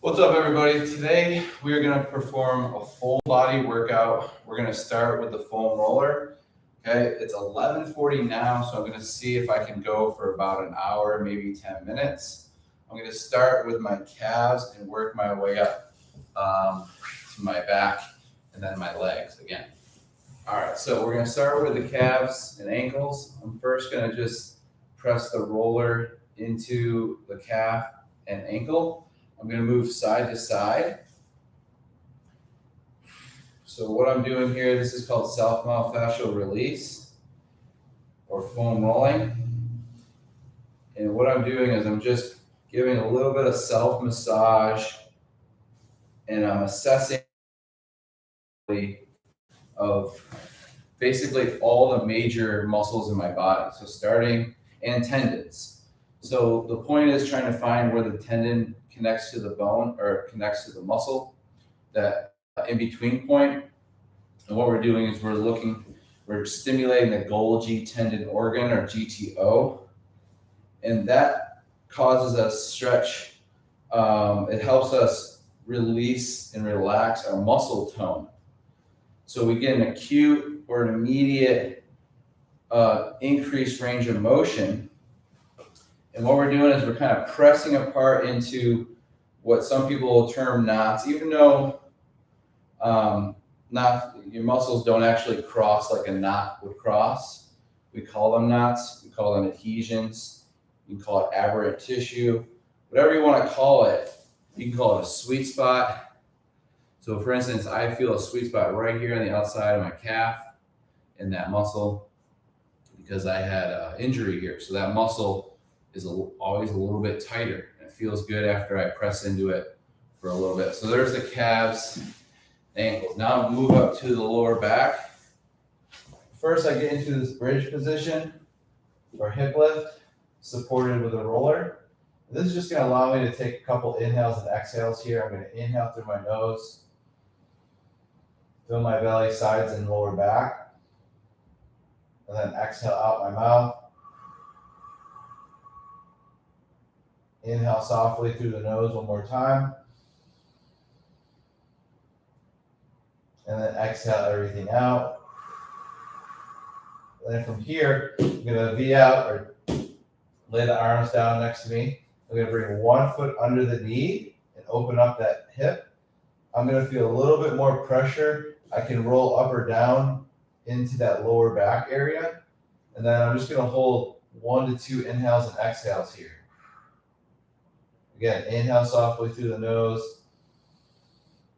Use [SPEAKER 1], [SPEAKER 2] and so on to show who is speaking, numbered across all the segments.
[SPEAKER 1] What's up, everybody? Today we are going to perform a full body workout. We're going to start with the foam roller. Okay, it's 11:40 now, so I'm going to see if I can go for about an hour, maybe 10 minutes. I'm going to start with my calves and work my way up to my back and then my legs again. All right, so we're going to start with the calves and ankles. I'm first going to just press the roller into the calf and ankle. I'm going to move side to side. So what I'm doing here, this is called self-myofascial release or foam rolling. And what I'm doing is I'm just giving a little bit of self-massage, and I'm assessing of basically all the major muscles in my body. So starting and tendons. So the point is trying to find where the tendon connects to the bone or connects to the muscle, that in between point. And what we're doing is we're stimulating the Golgi tendon organ or GTO, and that causes us stretch. It helps us release and relax our muscle tone. So we get an acute or an immediate increased range of motion. And what we're doing is we're kind of pressing apart into what some people will term knots, even though your muscles don't actually cross like a knot would cross. We call them knots. We call them adhesions. You can call it aberrant tissue. Whatever you want to call it, you can call it a sweet spot. So for instance, I feel a sweet spot right here on the outside of my calf in that muscle because I had an injury here. So that muscle is always a little bit tighter. And it feels good after I press into it for a little bit. So there's the calves, ankles. Now move up to the lower back. First, I get into this bridge position or hip lift, supported with a roller. This is just going to allow me to take a couple inhales and exhales here. I'm going to inhale through my nose, fill my belly, sides, and lower back, and then exhale out my mouth. Inhale softly through the nose one more time. And then exhale everything out. And then from here, I'm going to V out or lay the arms down next to me. I'm going to bring one foot under the knee and open up that hip. I'm going to feel a little bit more pressure. I can roll up or down into that lower back area. And then I'm just going to hold 1 to 2 inhales and exhales here. Again, inhale softly through the nose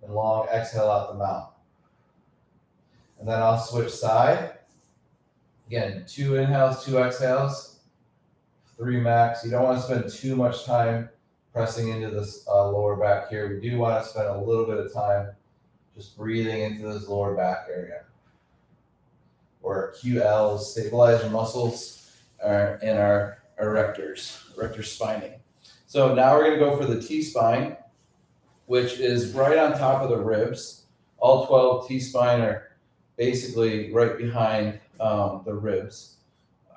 [SPEAKER 1] and long exhale out the mouth. And then I'll switch side. Again, 2 inhales, 2 exhales, 3 max. You don't want to spend too much time pressing into this lower back here. We do want to spend a little bit of time just breathing into this lower back area. Or QLs, stabilize your muscles, and our erectors, erector spining. So now we're going to go for the T-spine, which is right on top of the ribs. All 12 T-spine are basically right behind the ribs.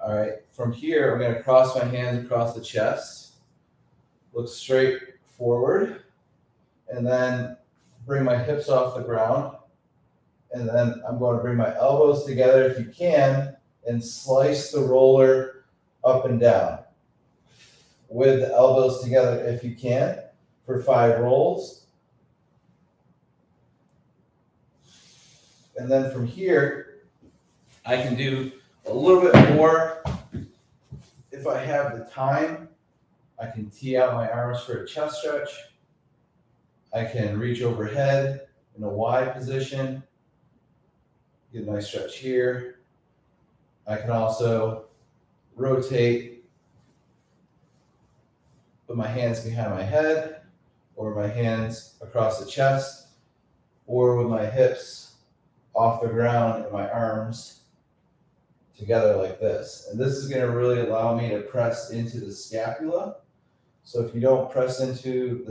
[SPEAKER 1] All right, from here, I'm going to cross my hands across the chest, look straight forward, and then bring my hips off the ground. And then I'm going to bring my elbows together if you can and slice the roller up and down with the elbows together if you can for 5 rolls. And then from here, I can do a little bit more. If I have the time, I can tee out my arms for a chest stretch. I can reach overhead in a Y position. Get a nice stretch here. I can also rotate, put my hands behind my head, or my hands across the chest, or with my hips off the ground and my arms together like this. And this is going to really allow me to press into the scapula. So if you don't press into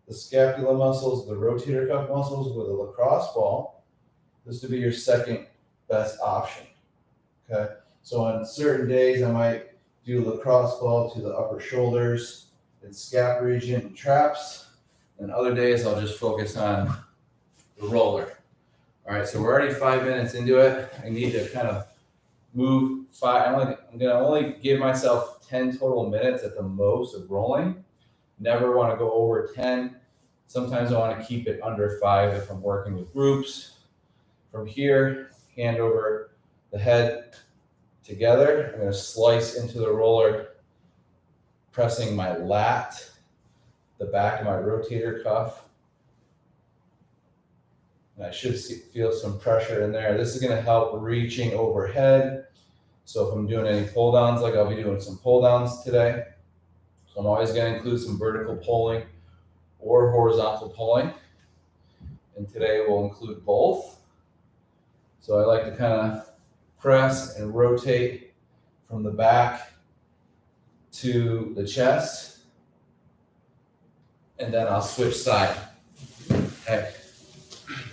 [SPEAKER 1] the scapula muscles, the rotator cuff muscles with a lacrosse ball, this would be your second best option. Okay. So on certain days, I might do lacrosse ball to the upper shoulders and scap region and traps. And other days I'll just focus on the roller. All right, so we're already 5 minutes into it. I need to kind of move I'm gonna only give myself 10 total minutes at the most of rolling. Never want to go over 10. Sometimes I want to keep it under 5 if I'm working with groups. From here, hand over the head together. I'm going to slice into the roller, pressing my lat, the back of my rotator cuff. And I should feel some pressure in there. This is going to help reaching overhead. So if I'm doing any pull downs, like I'll be doing some pull downs today. So I'm always going to include some vertical pulling or horizontal pulling. And today we'll include both. So I like to kind of press and rotate from the back to the chest. And then I'll switch side. Okay.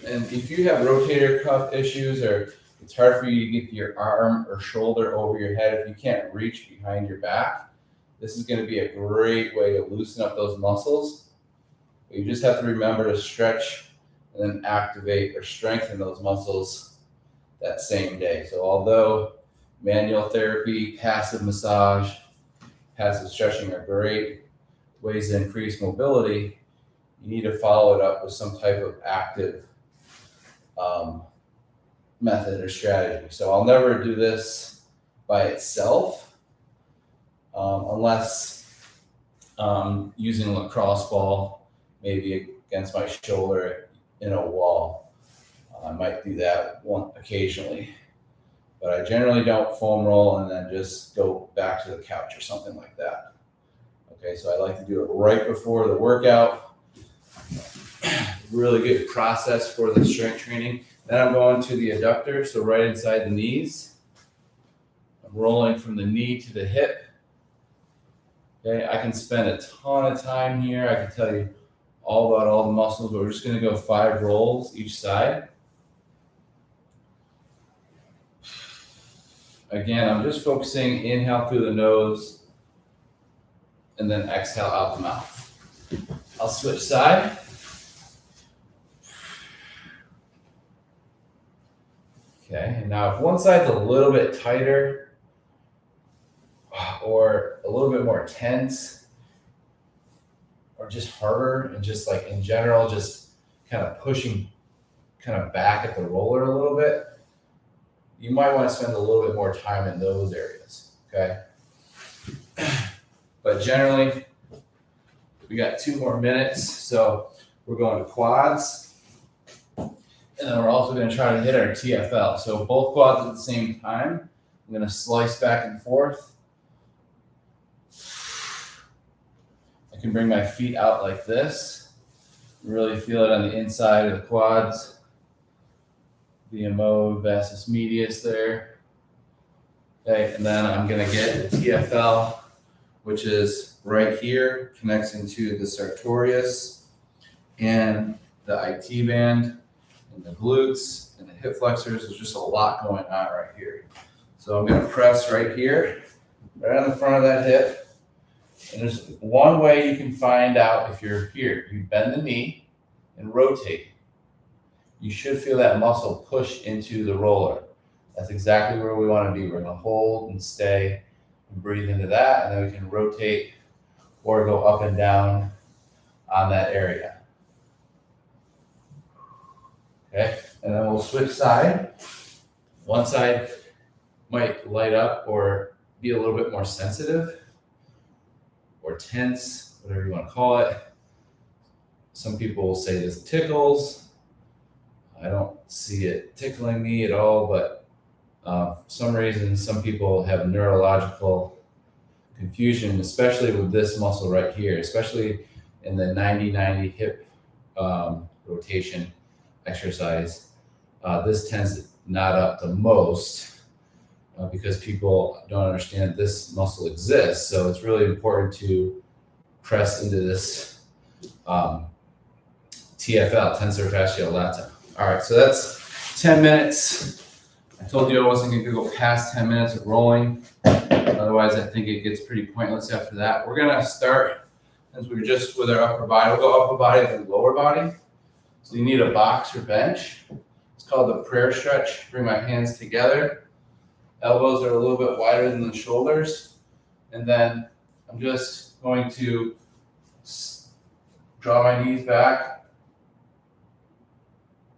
[SPEAKER 1] And if you have rotator cuff issues or it's hard for you to get your arm or shoulder over your head, if you can't reach behind your back, this is going to be a great way to loosen up those muscles. You just have to remember to stretch and then activate or strengthen those muscles that same day. So although manual therapy, passive massage, passive stretching are great ways to increase mobility, you need to follow it up with some type of active method or strategy. So I'll never do this by itself unless using a lacrosse ball, maybe against my shoulder in a wall. I might do that occasionally, but I generally don't foam roll and then just go back to the couch or something like that. Okay, so I like to do it right before the workout. Really good process for the strength training. Then I'm going to the adductor, so right inside the knees. I'm rolling from the knee to the hip. Okay, I can spend a ton of time here. I can tell you all about all the muscles, but we're just going to go 5 rolls each side. Again, I'm just focusing inhale through the nose and then exhale out the mouth. I'll switch side. Okay, and now if one side's a little bit tighter or a little bit more tense or just harder and just like in general, just kind of pushing kind of back at the roller a little bit, you might want to spend a little bit more time in those areas, okay? But generally, we got 2 more minutes, so we're going to quads. And then we're also going to try to hit our TFL. So both quads at the same time. I'm going to slice back and forth. I can bring my feet out like this. Really feel it on the inside of the quads. VMO, vastus medius there. Okay, and then I'm going to get the TFL, which is right here, connects into the sartorius and the IT band. And the glutes and the hip flexors. There's just a lot going on right here. So I'm going to press right here, right on the front of that hip. And there's one way you can find out if you're here. You bend the knee and rotate. You should feel that muscle push into the roller. That's exactly where we want to be. We're going to hold and stay and breathe into that, and then we can rotate or go up and down on that area. Okay, and then we'll switch side. One side might light up or be a little bit more sensitive or tense, whatever you want to call it. Some people will say this tickles. I don't see it tickling me at all, but for some reason, some people have neurological confusion, especially with this muscle right here, especially in the 90-90 hip rotation exercise. This tends to knot up the most because people don't understand this muscle exists. So it's really important to press into this TFL, tensor fasciae lata. All right, so that's 10 minutes. I told you I wasn't going to go past 10 minutes of rolling. Otherwise, I think it gets pretty pointless after that. We're going to start Since we were just with our upper body, we'll go upper body and lower body. So you need a box or bench. It's called the prayer stretch. Bring my hands together. Elbows are a little bit wider than the shoulders. And then I'm just going to draw my knees back,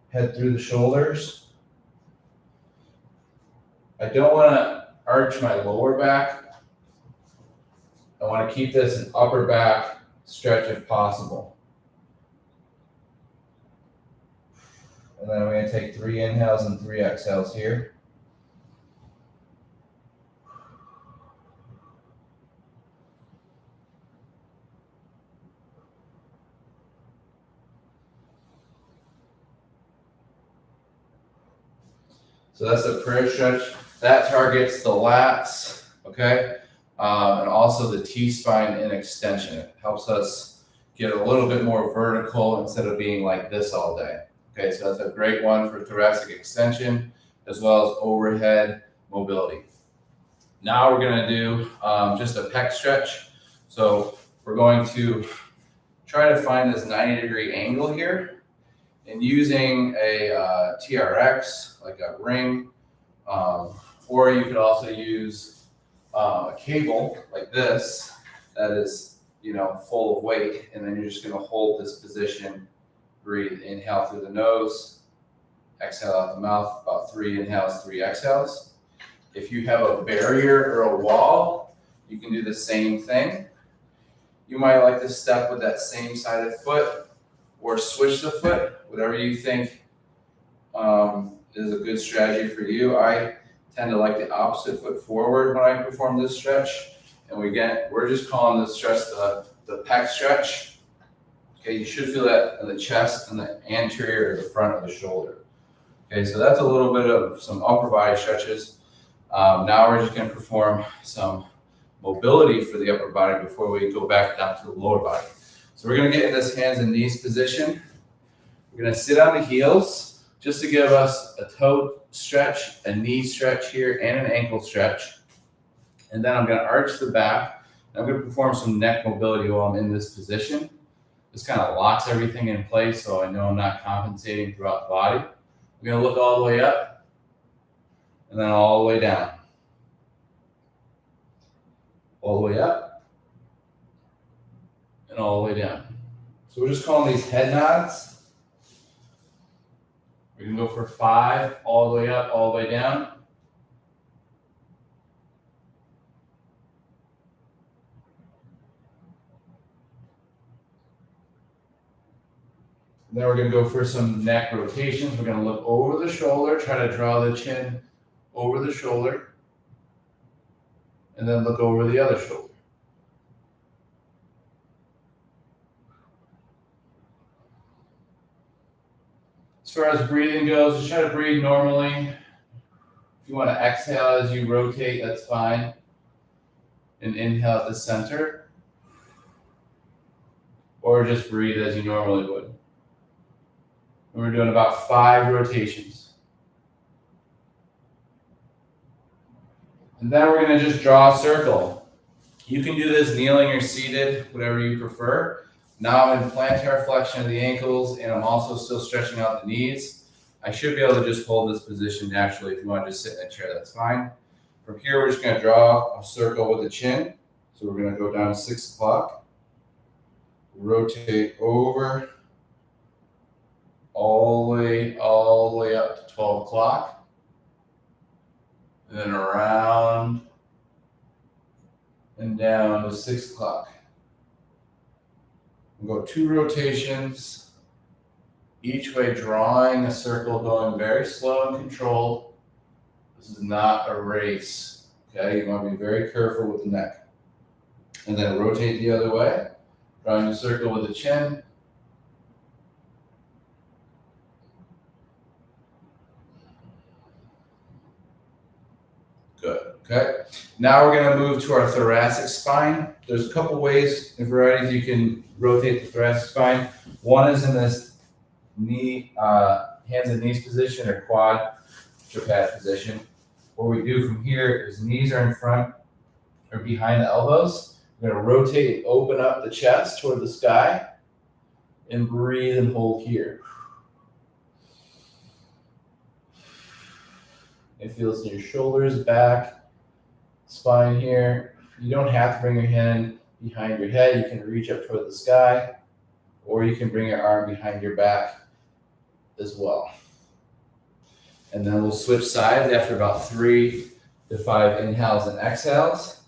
[SPEAKER 1] head through the shoulders. I don't want to arch my lower back. I want to keep this an upper back stretch if possible. And then I'm going to take 3 inhales and 3 exhales here. So that's the prayer stretch. That targets the lats, okay? And also the T-spine in extension. It helps us get a little bit more vertical instead of being like this all day. Okay, so that's a great one for thoracic extension as well as overhead mobility. Now we're gonna do just a pec stretch. So we're going to try to find this 90-degree angle here and using a TRX, like a ring, or you could also use a cable like this that is, full of weight, and then you're just going to hold this position. Breathe, inhale through the nose, exhale out the mouth, about 3 inhales, 3 exhales. If you have a barrier or a wall, you can do the same thing. You might like to step with that same sided foot or switch the foot, whatever you think is a good strategy for you. I tend to like the opposite foot forward when I perform this stretch. And we're just calling this stretch the pec stretch. Okay, you should feel that in the chest and the anterior or the front of the shoulder. Okay, so that's a little bit of some upper body stretches. Now we're just going to perform some mobility for the upper body before we go back down to the lower body. So we're going to get in this hands and knees position. We're going to sit on the heels just to give us a toe stretch, a knee stretch here, and an ankle stretch. And then I'm going to arch the back. I'm going to perform some neck mobility while I'm in this position. This kind of locks everything in place so I know I'm not compensating throughout the body. I'm going to look all the way up and then all the way down. All the way up and all the way down. So we're just calling these head nods. We can go for 5, all the way up, all the way down. Then we're going to go for some neck rotations. We're going to look over the shoulder, try to draw the chin over the shoulder, and then look over the other shoulder. As far as breathing goes, just try to breathe normally. If you want to exhale as you rotate, that's fine. And inhale at the center. Or just breathe as you normally would. And we're doing about 5 rotations. And then we're going to just draw a circle. You can do this kneeling or seated, whatever you prefer. Now I'm in plantar flexion of the ankles, and I'm also still stretching out the knees. I should be able to just hold this position naturally. If you want to just sit in a chair, that's fine. From here, we're just going to draw a circle with the chin. So we're going to go down to 6 o'clock. Rotate over. All the way up to 12 o'clock. And then around and down to 6 o'clock. We'll go 2 rotations, each way drawing a circle, going very slow and controlled. This is not a race, okay? You want to be very careful with the neck. And then rotate the other way, drawing a circle with the chin. Good, okay? Now we're going to move to our thoracic spine. There's a couple ways and varieties you can rotate the thoracic spine. One is in this knee, hands and knees position or quadruped position. What we do from here is knees are in front or behind the elbows. We're gonna rotate and open up the chest toward the sky and breathe and hold here. It feels in your shoulders, back, spine here. You don't have to bring your hand behind your head. You can reach up toward the sky, or you can bring your arm behind your back as well. And then we'll switch sides after about 3 to 5 inhales and exhales.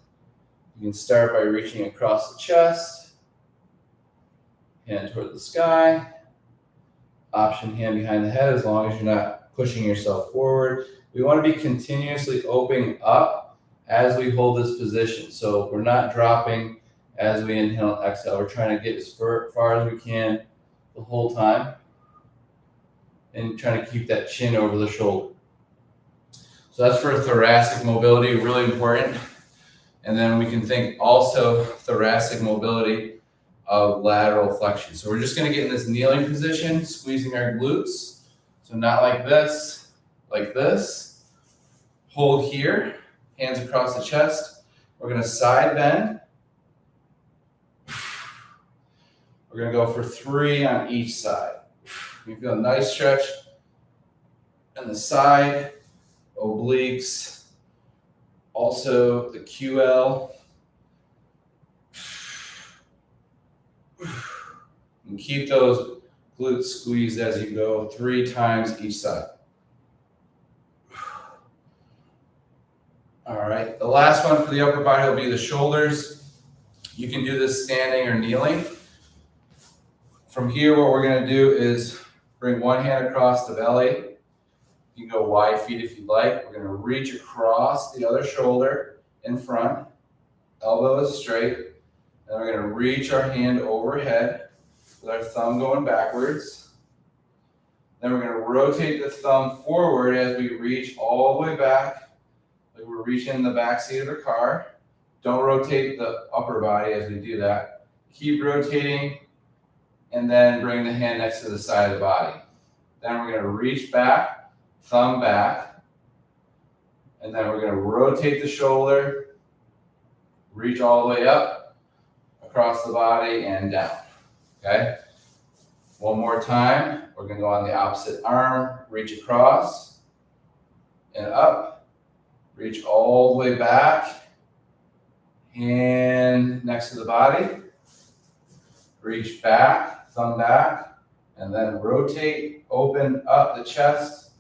[SPEAKER 1] You can start by reaching across the chest, hand toward the sky, option hand behind the head as long as you're not pushing yourself forward. We want to be continuously opening up as we hold this position. So we're not dropping as we inhale and exhale. We're trying to get as far as we can the whole time and trying to keep that chin over the shoulder. So that's for thoracic mobility, really important. And then we can think also thoracic mobility of lateral flexion. So we're just going to get in this kneeling position, squeezing our glutes. So not like this. Like this, hold here, hands across the chest. We're gonna side bend. We're gonna go for 3 on each side. You feel a nice stretch on the side, obliques, also the QL. And keep those glutes squeezed as you go 3 times each side. All right, the last one for the upper body will be the shoulders. You can do this standing or kneeling. From here, what we're gonna do is bring one hand across the belly. You can go wide feet if you'd like. We're gonna reach across the other shoulder in front. Elbow is straight. And we're gonna reach our hand overhead with our thumb going backwards. Then we're gonna rotate the thumb forward as we reach all the way back. Like we're reaching in the back seat of a car. Don't rotate the upper body as we do that. Keep rotating and then bring the hand next to the side of the body. Then we're going to reach back, thumb back, and then we're going to rotate the shoulder, reach all the way up, across the body and down. Okay? One more time. We're going to go on the opposite arm, reach across and up. Reach all the way back, hand next to the body, reach back, thumb back, and then rotate, open up the chest,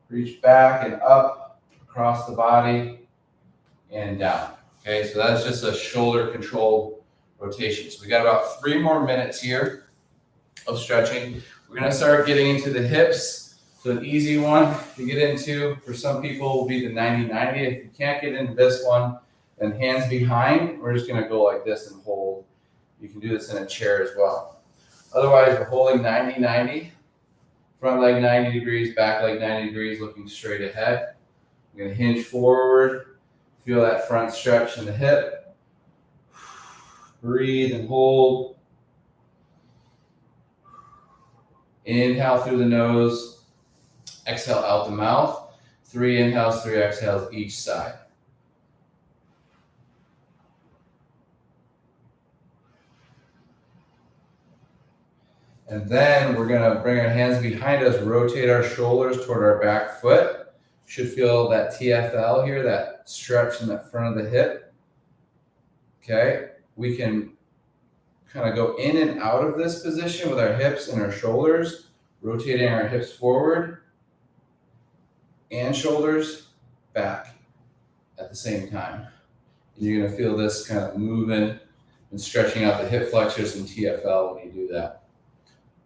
[SPEAKER 1] reach back and up, across the body, and down. Okay, so that's just a shoulder control rotation. So we got about 3 more minutes here of stretching. We're gonna start getting into the hips. So an easy one to get into for some people will be the 90-90. If you can't get into this one, then hands behind. We're just gonna go like this and hold. You can do this in a chair as well. Otherwise, we're holding 90-90. Front leg 90 degrees, back leg 90 degrees, looking straight ahead. We're gonna hinge forward. Feel that front stretch in the hip. Breathe and hold. Inhale through the nose. Exhale out the mouth. 3 inhales, 3 exhales each side. And then we're going to bring our hands behind us, rotate our shoulders toward our back foot. Should feel that TFL here, that stretch in the front of the hip. Okay, we can kind of go in and out of this position with our hips and our shoulders, rotating our hips forward and shoulders back at the same time. And you're gonna feel this kind of moving and stretching out the hip flexors and TFL when you do that.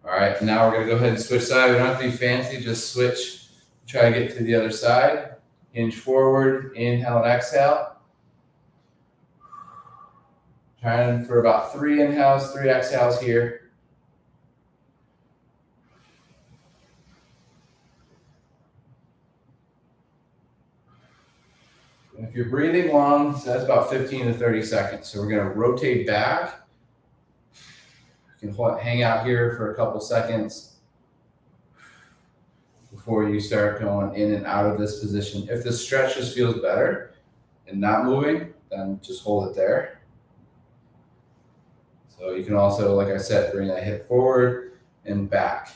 [SPEAKER 1] All right, now we're gonna go ahead and switch side. We don't have to be fancy, just switch, try to get to the other side. Hinge forward, inhale and exhale. Trying for about 3 inhales, 3 exhales here. And if you're breathing long, so that's about 15 to 30 seconds. So we're going to rotate back. You can hang out here for a couple seconds before you start going in and out of this position. If the stretch just feels better and not moving, then just hold it there. So you can also, like I said, bring that hip forward and back.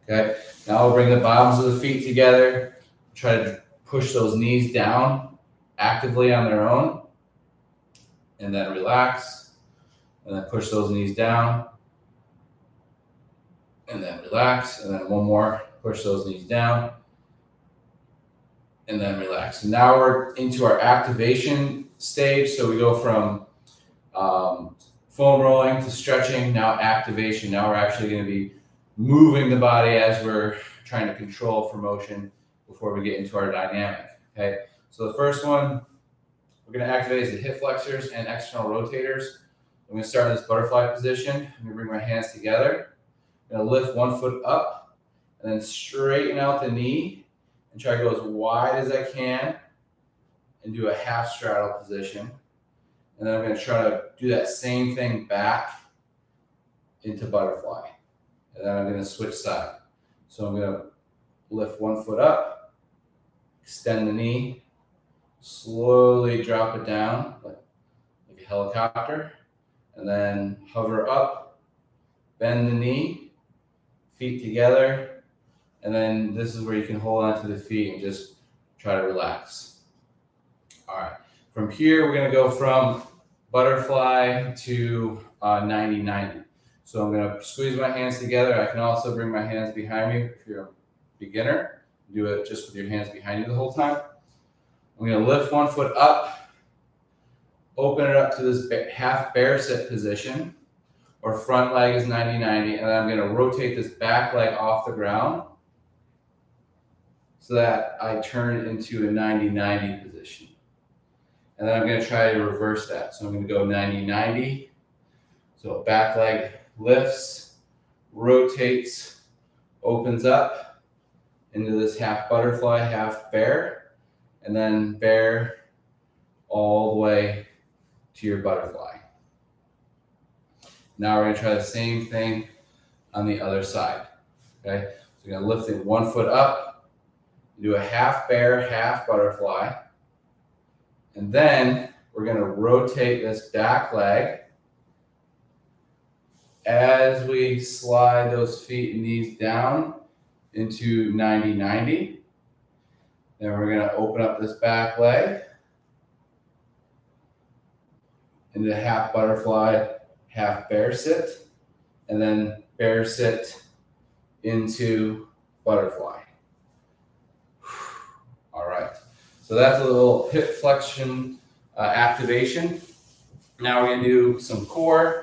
[SPEAKER 1] Okay, now we'll bring the bottoms of the feet together. Try to push those knees down actively on their own. And then relax. And then push those knees down. And then relax. And then one more. Push those knees down. And then relax. So now we're into our activation stage. So we go from foam rolling to stretching, now activation. Now we're actually going to be moving the body as we're trying to control for motion before we get into our dynamic. Okay, so the first one we're going to activate is the hip flexors and external rotators. I'm going to start in this butterfly position. I'm going to bring my hands together. I'm going to lift one foot up and then straighten out the knee and try to go as wide as I can and do a half straddle position. And then I'm going to try to do that same thing back into butterfly. And then I'm going to switch side. So I'm going to lift one foot up, extend the knee, slowly drop it down like a helicopter, and then hover up, bend the knee, feet together, and then this is where you can hold on to the feet and just try to relax. All right, from here we're going to go from butterfly to 90-90. So I'm going to squeeze my hands together. I can also bring my hands behind me if you're a beginner. Do it just with your hands behind you the whole time. I'm going to lift one foot up, open it up to this half bear sit position, or front leg is 90-90, and then I'm going to rotate this back leg off the ground so that I turn into a 90-90 position. And then I'm going to try to reverse that. So I'm going to go 90-90. So back leg lifts, rotates, opens up into this half butterfly, half bear, and then bear all the way to your butterfly. Now we're going to try the same thing on the other side. Okay, so we're going to lift it one foot up, do a half bear, half butterfly, and then we're going to rotate this back leg as we slide those feet and knees down into 90-90. Then we're going to open up this back leg into half butterfly, half bear sit, and then bear sit into butterfly. All right, so that's a little hip flexion activation. Now we're going to do some core.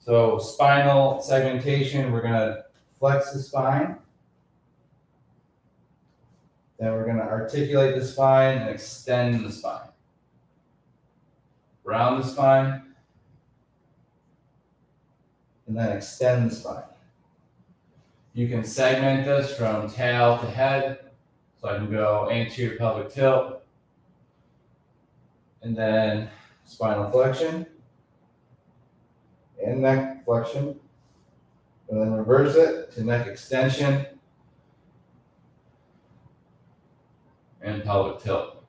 [SPEAKER 1] So spinal segmentation, we're going to flex the spine. Then we're going to articulate the spine and extend the spine. Round the spine. And then extend the spine. You can segment this from tail to head. So I can go anterior pelvic tilt. And then spinal flexion. And neck flexion. And then reverse it to neck extension. And pelvic tilt.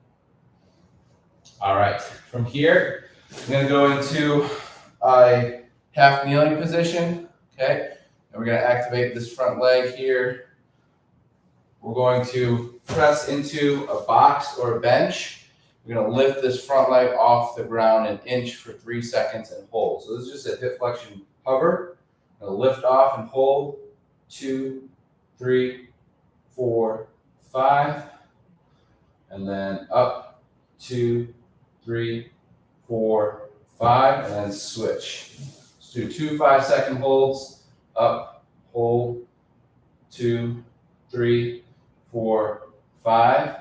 [SPEAKER 1] All right, from here, I'm going to go into a half kneeling position, okay? And we're going to activate this front leg here. We're going to press into a box or a bench. We're going to lift this front leg off the ground an inch for 3 seconds and hold. So this is just a hip flexion hover. I'm going to lift off and hold. 2, 3, 4, 5. And then up, 2, 3, 4, 5, and then switch. Let's do 2 5-second holds. Up, hold, 2, 3, 4, 5,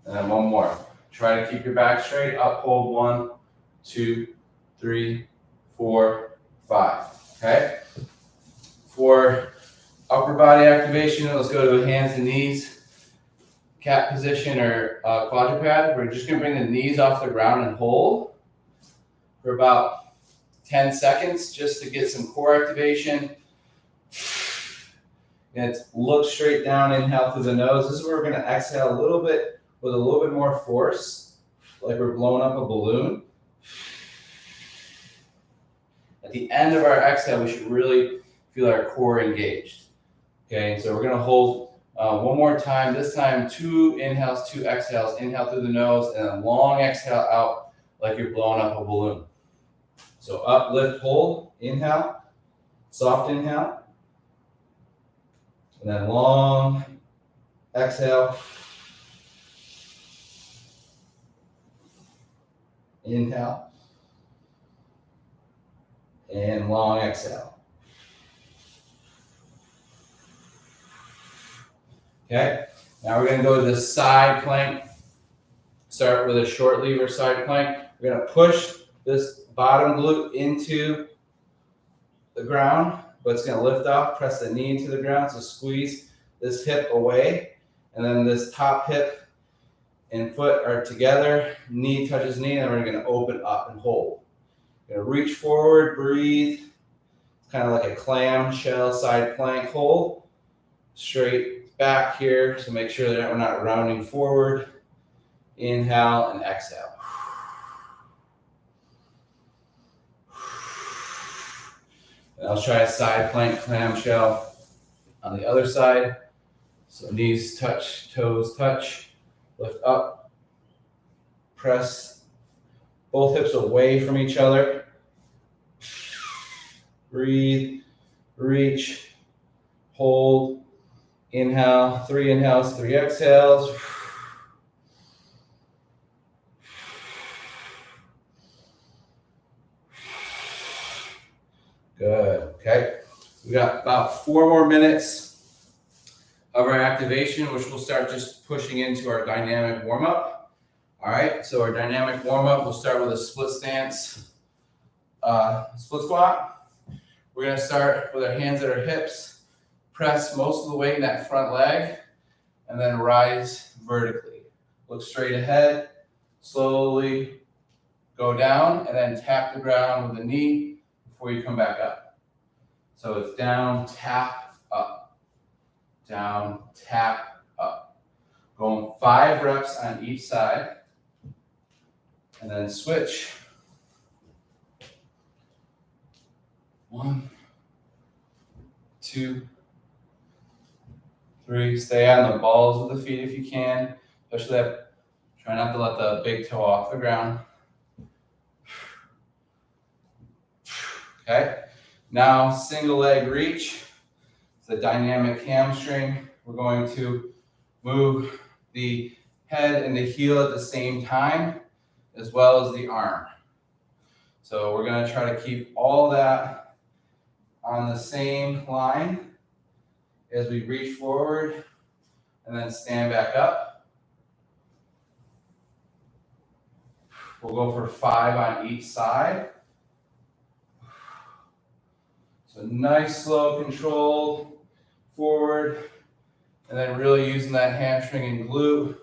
[SPEAKER 1] and then one more. Try to keep your back straight. Up, hold, 1, 2, 3, 4, 5. Okay. For upper body activation, let's go to hands and knees. Cat position or quadruped. We're just going to bring the knees off the ground and hold for about 10 seconds just to get some core activation. And look straight down, inhale through the nose. This is where we're going to exhale a little bit with a little bit more force, like we're blowing up a balloon. At the end of our exhale, we should really feel our core engaged. Okay, so we're gonna hold one more time. This time, 2 inhales, 2 exhales. Inhale through the nose and a long exhale out like you're blowing up a balloon. So up, lift, hold, inhale, soft inhale, and then long exhale. Inhale, and long exhale. Okay, now we're gonna go to the side plank. Start with a short lever side plank. We're gonna push this bottom glute into the ground, but it's gonna lift off, press the knee into the ground, so squeeze this hip away, and then this top hip and foot are together, knee touches knee, and we're gonna open up and hold. You're gonna reach forward, breathe. It's kind of like a clamshell side plank hold. Straight back here, so make sure that we're not rounding forward. Inhale and exhale. And I'll try a side plank clamshell on the other side. So knees touch, toes touch, lift up, press both hips away from each other. Breathe, reach, hold, inhale, 3 inhales, 3 exhales. Good, okay. We got about 4 more minutes of our activation, which we'll start just pushing into our dynamic warm-up. All right, so our dynamic warm-up, we'll start with a split stance, split squat. We're gonna start with our hands at our hips, press most of the weight in that front leg, and then rise vertically. Look straight ahead, slowly go down, and then tap the ground with the knee before you come back up. So it's down, tap, up, down, tap, up. Going 5 reps on each side, and then switch. 1, 2, 3. Stay on the balls of the feet if you can, especially that. Try not to let the big toe off the ground. Okay. Now single leg reach. It's a dynamic hamstring. We're going to move the head and the heel at the same time, as well as the arm. So we're going to try to keep all that on the same line as we reach forward and then stand back up. We'll go for 5 on each side. So nice, slow, controlled forward, and then really using that hamstring and glute.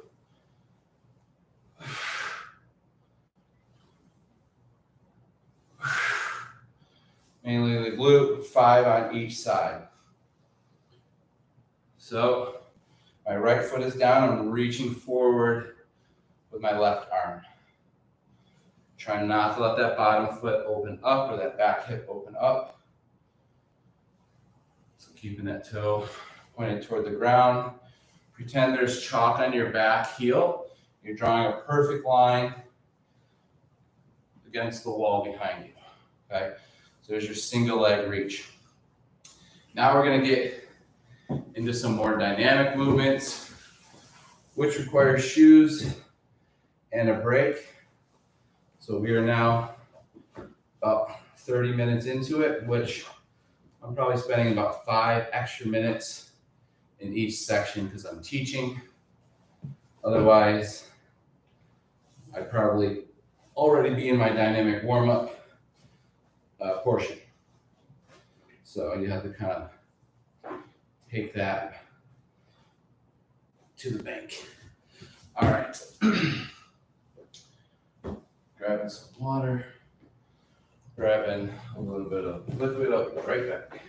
[SPEAKER 1] Mainly the glute, 5 on each side. So my right foot is down, I'm reaching forward with my left arm. Try not to let that bottom foot open up or that back hip open up. So keeping that toe pointed toward the ground. Pretend there's chalk on your back heel. You're drawing a perfect line against the wall behind you. Okay, so there's your single leg reach. Now we're going to get into some more dynamic movements, which require shoes and a break. So we are now about 30 minutes into it, which I'm probably spending about 5 extra minutes in each section because I'm teaching. Otherwise, I'd probably already be in my dynamic warm-up portion. So you have to kind of take that to the bank. All right. Grabbing some water, grabbing a little bit of liquid, I'll be right back.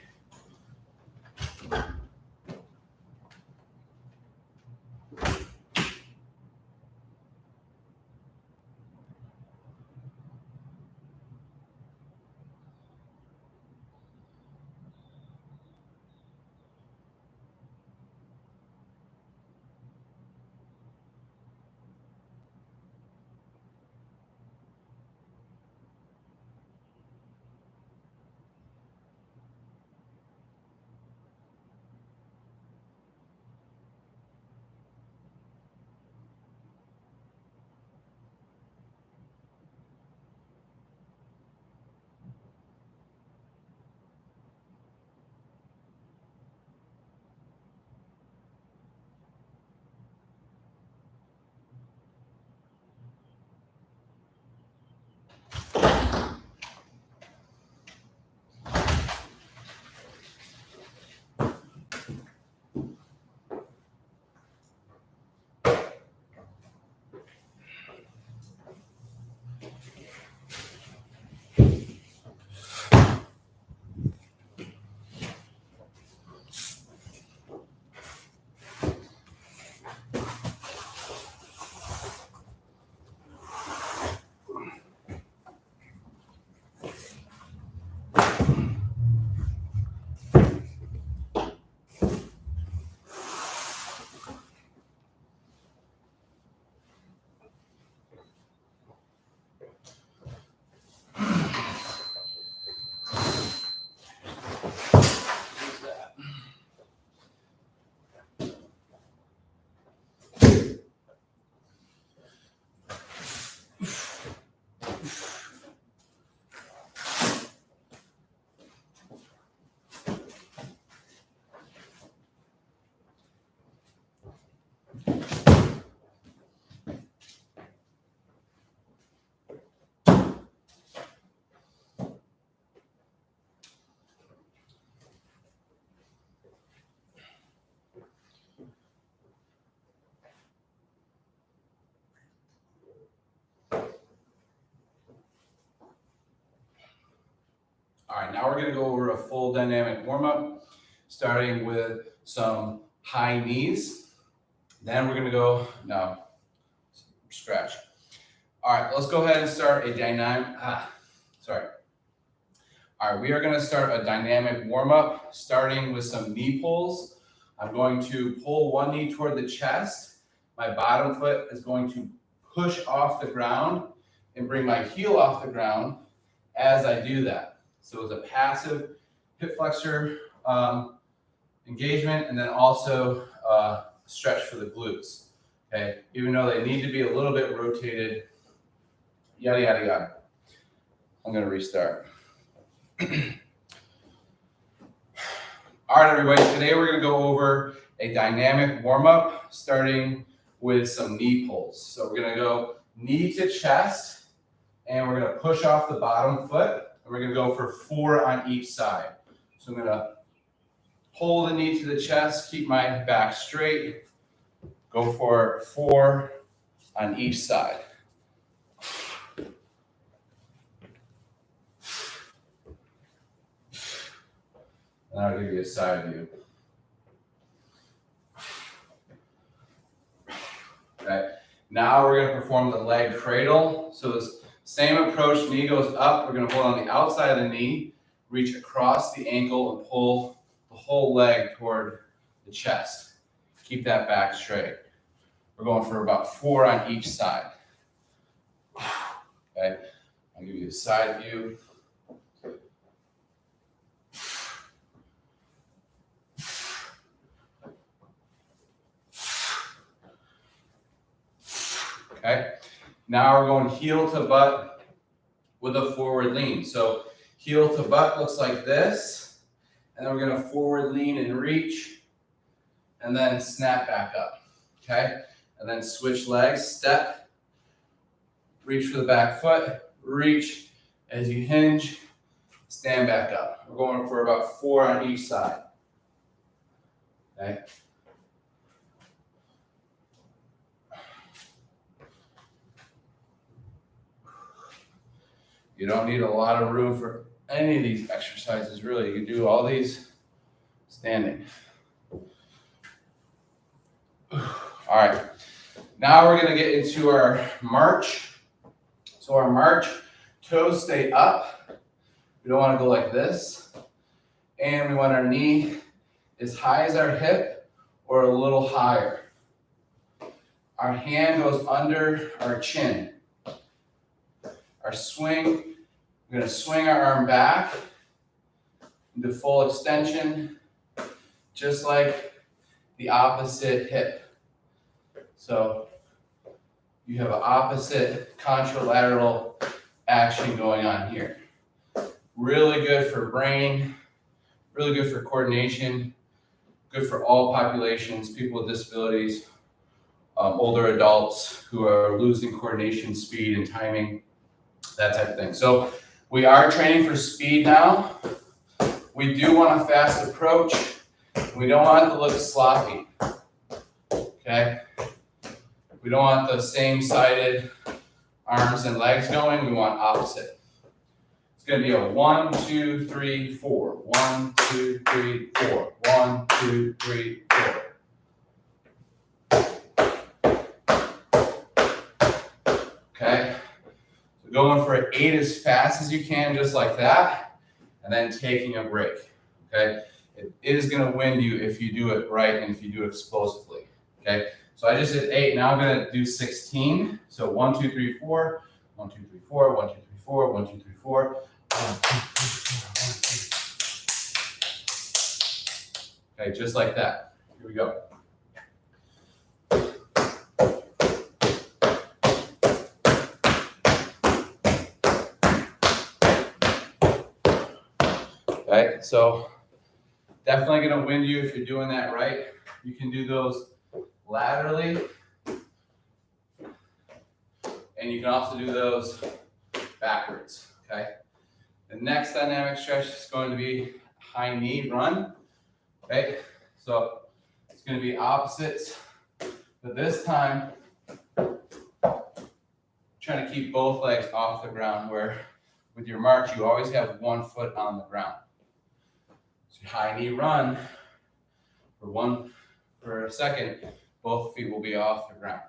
[SPEAKER 2] now we're gonna go over a full dynamic warm-up, starting with some high knees. Then we're gonna go, no, scratch. All right, let's go ahead and start a dynamic, All right, we are gonna start a dynamic warm-up, starting with some knee pulls. I'm going to pull one knee toward the chest. My bottom foot is going to push off the ground and bring my heel off the ground as I do that. So it's a passive hip flexor engagement, and then also stretch for the glutes. Okay, even though they need to be a little bit rotated, yada, yada, yada. I'm gonna restart. All right, everybody, today we're gonna go over a dynamic warm-up, starting with some knee pulls. So we're gonna go knee to chest, and we're gonna push off the bottom foot, and we're gonna go for 4 on each side. So I'm gonna pull the knee to the chest, keep my back straight, go for 4 on each side. And I'll give you a side view. Okay. Now we're going to perform the leg cradle. So this same approach, knee goes up. We're going to hold on the outside of the knee, reach across the ankle, and pull the whole leg toward the chest. Keep that back straight. We're going for about 4 on each side. Okay. I'll give you a side view. Okay, now we're going heel to butt with a forward lean. So heel to butt looks like this, and then we're going to forward lean and reach, and then snap back up. Okay, and then switch legs, step, reach for the back foot, reach as you hinge, stand back up. We're going for about 4 on each side. Okay. You don't need a lot of room for any of these exercises, really. You can do all these standing. All right, now we're gonna get into our march. So our march, toes stay up. We don't wanna go like this. And we want our knee as high as our hip or a little higher. Our hand goes under our chin. Our swing, we're going to swing our arm back into full extension, just like the opposite hip. So you have an opposite contralateral action going on here. Really good for brain, really good for coordination, good for all populations, people with disabilities, older adults who are losing coordination, speed, and timing. That type of thing. So we are training for speed now. We do want a fast approach. We don't want it to look sloppy. Okay? We don't want the same-sided arms and legs going. We want opposite. It's going to be a 1, 2, 3, 4. 1, 2, 3, 4. 1, 2, 3, 4. Okay? Going for 8 as fast as you can, just like that, and then taking a break, okay? It is gonna wind you if you do it right and if you do it explosively, okay? So I just did 8, now I'm gonna do 16. So 1, 2, 3, 4, 1, 2, 3, 4, 1, 2, 3, 4, 1, 2, 3, 4. 1, 2, 3, 4. Okay, just like that. Here we go. Right, so definitely gonna wind you if you're doing that right. You can do those laterally, and you can also do those backwards, okay? The next dynamic stretch is going to be high knee run, okay? So it's gonna be opposites, but this time, trying to keep both legs off the ground where with your march, you always have one foot on the ground. So high knee run for a second, both feet will be off the ground.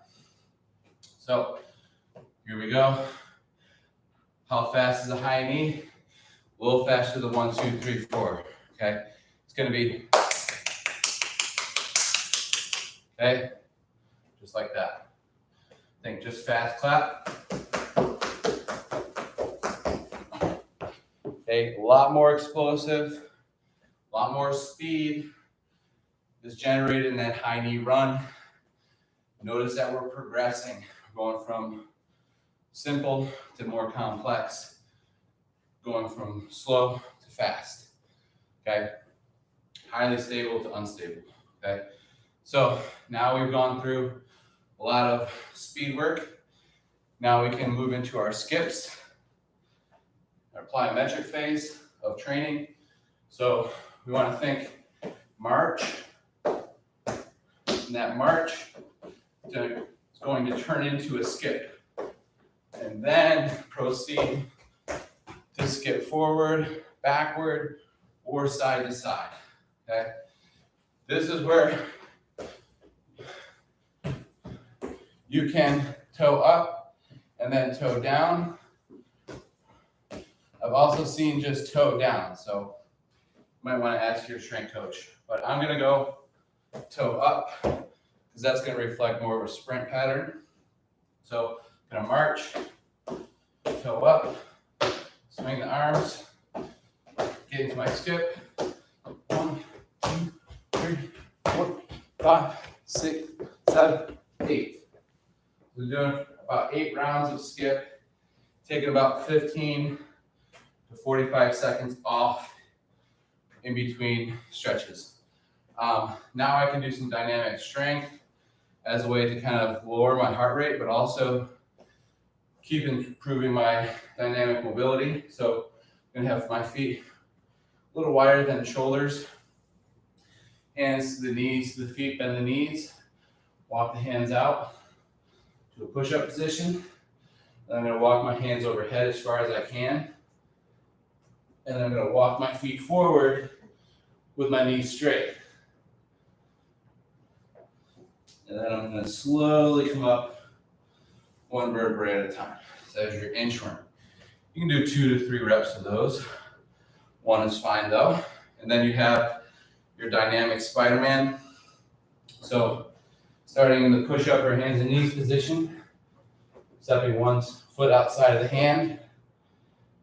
[SPEAKER 2] So here we go. How fast is a high knee? A little faster than 1, 2, 3, 4. Okay, it's gonna be okay, just like that. Think just fast clap. Okay, a lot more explosive, a lot more speed is generated in that high knee run. Notice that we're progressing, going from simple to more complex, going from slow to fast. Okay, highly stable to unstable. Okay, so now we've gone through a lot of speed work. Now we can move into our skips, our plyometric phase of training. So we want to think march, and that march is going to turn into a skip, and then proceed to skip forward, backward, or side to side. Okay, this is where you can toe up and then toe down. I've also seen just toe down, so you might want to ask your strength coach. But I'm gonna go toe up because that's gonna reflect more of a sprint pattern. So gonna march, toe up, swing the arms, get into my skip. 1, 2, 3, 4, 5, 6, 7, 8. We're doing about 8 rounds of skip, taking about 15 to 45 seconds off in between stretches. Now I can do some dynamic strength as a way to kind of lower my heart rate, but also keep improving my dynamic mobility. So I'm gonna have my feet a little wider than the shoulders, hands to the knees, to the feet, bend the knees, walk the hands out to a push-up position. Then I'm gonna walk my hands overhead as far as I can. And then I'm gonna walk my feet forward with my knees straight. And then I'm gonna slowly come up one vertebrae at a time. So as your inchworm. You can do 2 to 3 reps of those. 1 is fine though. And then you have your dynamic Spider-Man. So starting in the push-up or hands and knees position, stepping one foot outside of the hand,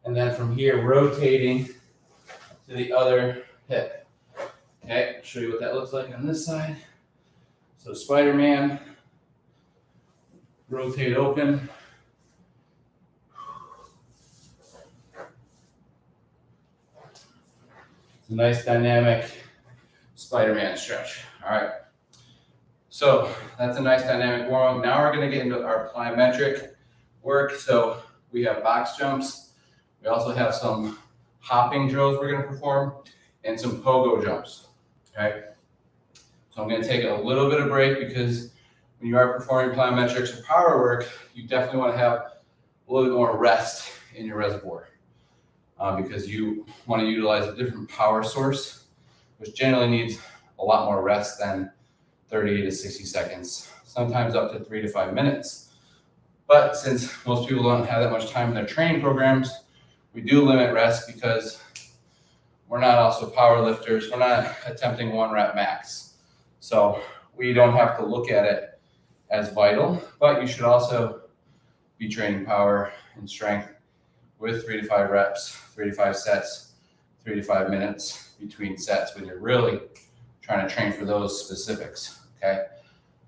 [SPEAKER 2] and then from here rotating to the other hip. Okay, I'll show you what that looks like on this side. So Spider-Man, rotate open. It's a nice dynamic Spider-Man stretch. All right. So that's a nice dynamic warm-up. Now we're going to get into our plyometric work. So we have box jumps. We also have some hopping drills we're going to perform and some pogo jumps. Okay. So I'm going to take a little bit of break because when you are performing plyometrics or power work, you definitely want to have a little bit more rest in your reservoir because you want to utilize a different power source, which generally needs a lot more rest than 30 to 60 seconds, sometimes up to 3 to 5 minutes. But since most people don't have that much time in their training programs, we do limit rest because we're not also power lifters. We're not attempting 1 rep max. So we don't have to look at it as vital, but you should also be training power and strength with 3 to 5 reps, 3 to 5 sets, 3 to 5 minutes between sets when you're really trying to train for those specifics, okay?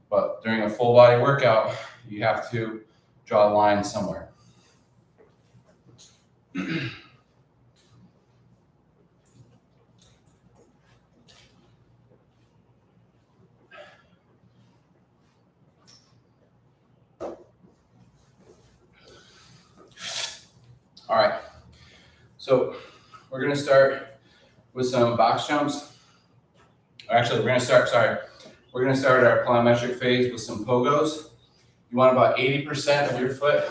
[SPEAKER 2] But during a full body workout, you have to draw a line somewhere. All right, so we're gonna start with some box jumps. Actually, we're gonna start our plyometric phase with some pogos. You want about 80% of your foot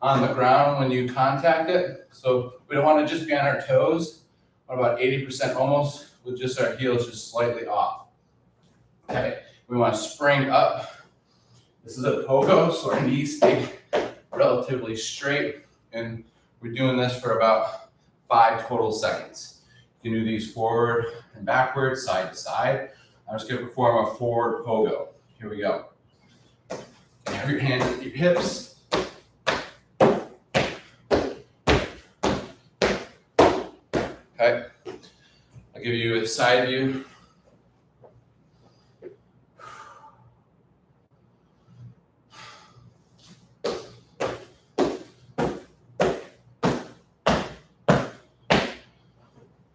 [SPEAKER 2] on the ground when you contact it. So we don't want to just be on our toes, or about 80% almost, with just our heels just slightly off. Okay, we want to spring up. This is a pogo, so our knees stay relatively straight, and we're doing this for about 5 total seconds. You can do these forward and backwards, side to side. I'm just going to perform a forward pogo. Here we go. Have your hands at your hips. Okay, I'll give you a side view.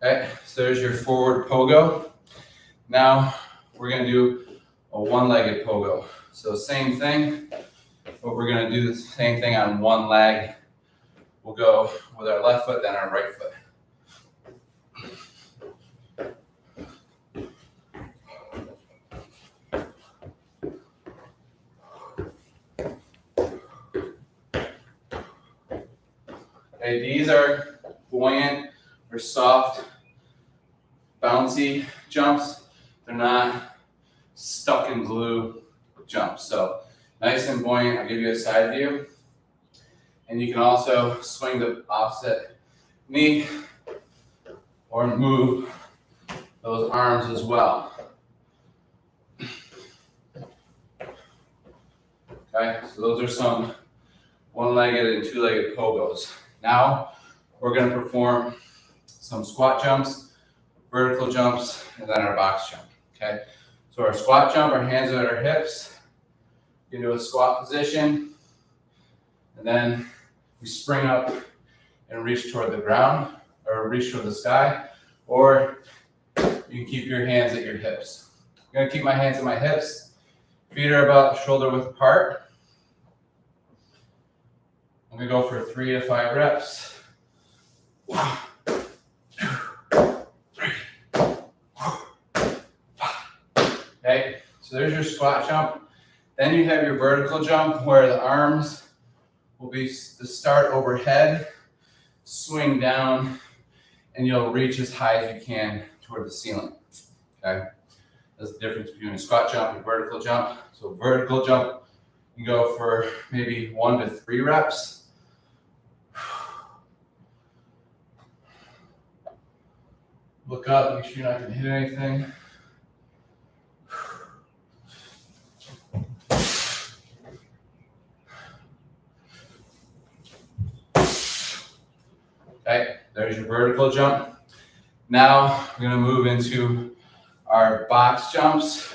[SPEAKER 2] Okay, so there's your forward pogo. Now we're gonna do a one-legged pogo. So same thing, but we're gonna do the same thing on one leg. We'll go with our left foot, then our right foot. Okay, these are buoyant or soft, bouncy jumps. They're not stuck in glue jumps. So nice and buoyant. I'll give you a side view. And you can also swing the opposite knee or move those arms as well. Okay, so those are some one-legged and two-legged pogos. Now we're going to perform some squat jumps, vertical jumps, and then our box jump. Okay, so our squat jump, our hands are at our hips, into a squat position, and then we spring up and reach toward the ground or reach toward the sky, or you can keep your hands at your hips. I'm going to keep my hands at my hips, feet are about shoulder width apart. I'm going to go for 3 to 5 reps. 1, 2, 3, 4, 5. Okay, so there's your squat jump. Then you have your vertical jump where the arms will be the start overhead, swing down, and you'll reach as high as you can toward the ceiling. Okay, that's the difference between a squat jump and vertical jump. So vertical jump, you go for maybe 1 to 3 reps. Look up, make sure you're not going to hit anything. Okay, there's your vertical jump. Now we're going to move into our box jumps,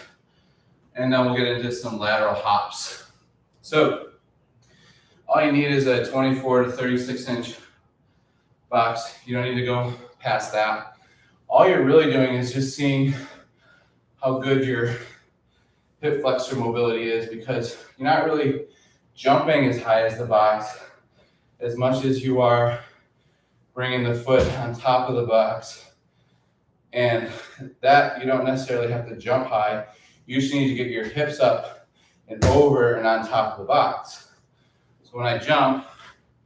[SPEAKER 2] and then we'll get into some lateral hops. So all you need is a 24 to 36 inch box. You don't need to go past that. All you're really doing is just seeing how good your hip flexor mobility is, because you're not really jumping as high as the box as much as you are bringing the foot on top of the box. And that you don't necessarily have to jump high. You just need to get your hips up and over and on top of the box. So when I jump,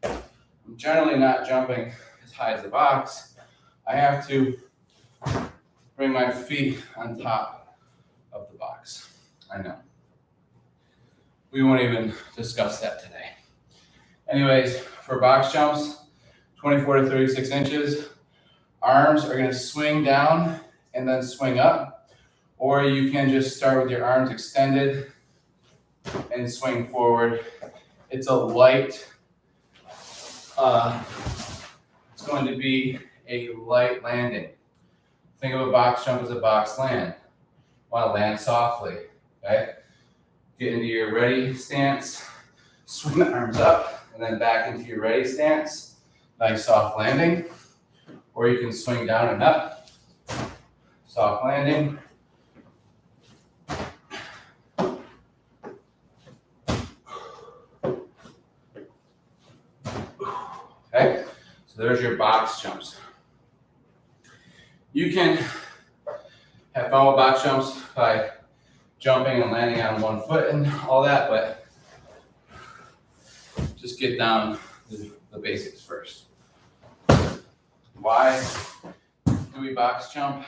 [SPEAKER 2] I'm generally not jumping as high as the box. I have to bring my feet on top of the box. I know. We won't even discuss that today. Anyways, for box jumps, 24 to 36 inches, arms are going to swing down and then swing up, or you can just start with your arms extended and swing forward. It's a light, it's going to be a light landing. Think of a box jump as a box land. You want to land softly, okay? Get into your ready stance, swing the arms up, and then back into your ready stance. Nice soft landing. Or you can swing down and up, soft landing. Okay, so there's your box jumps. You can have fun with box jumps by jumping and landing on one foot and all that, but just get down the basics first. Why do we box jump?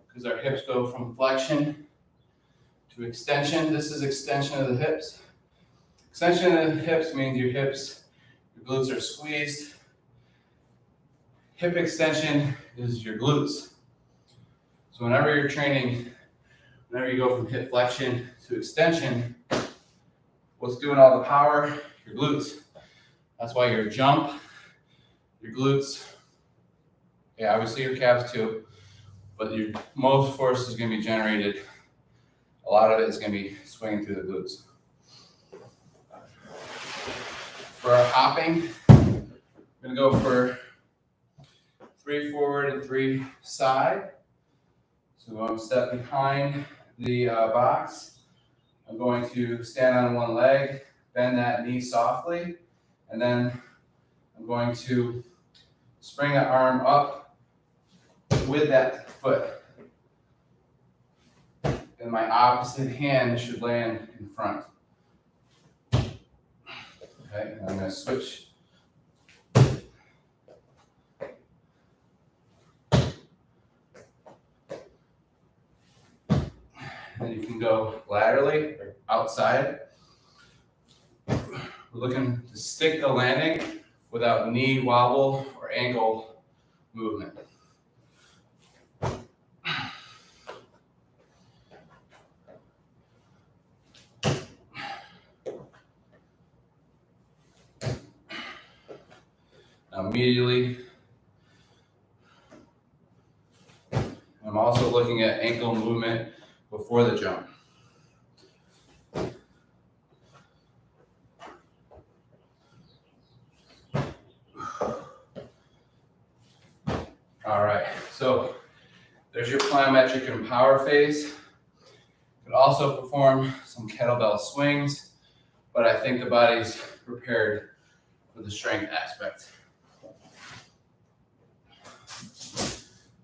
[SPEAKER 2] Because our hips go from flexion to extension. This is extension of the hips. Extension of the hips means your glutes are squeezed. Hip extension is your glutes. So whenever you're training, whenever you go from hip flexion to extension, what's doing all the power? Your glutes. That's why your jump, your glutes, yeah, obviously your calves too, but your most force is going to be generated. A lot of it is going to be swinging through the glutes. For our hopping, I'm going to go for 3 forward and 3 side. So I'm going to step behind the box. I'm going to stand on one leg, bend that knee softly, and then I'm going to spring the arm up with that foot. And my opposite hand should land in front. Okay, and I'm going to switch. And you can go laterally or outside. We're looking to stick the landing without knee wobble or ankle movement. Now immediately, I'm also looking at ankle movement before the jump. All right, so there's your plyometric and power phase. You could also perform some kettlebell swings, but I think the body's prepared for the strength aspect.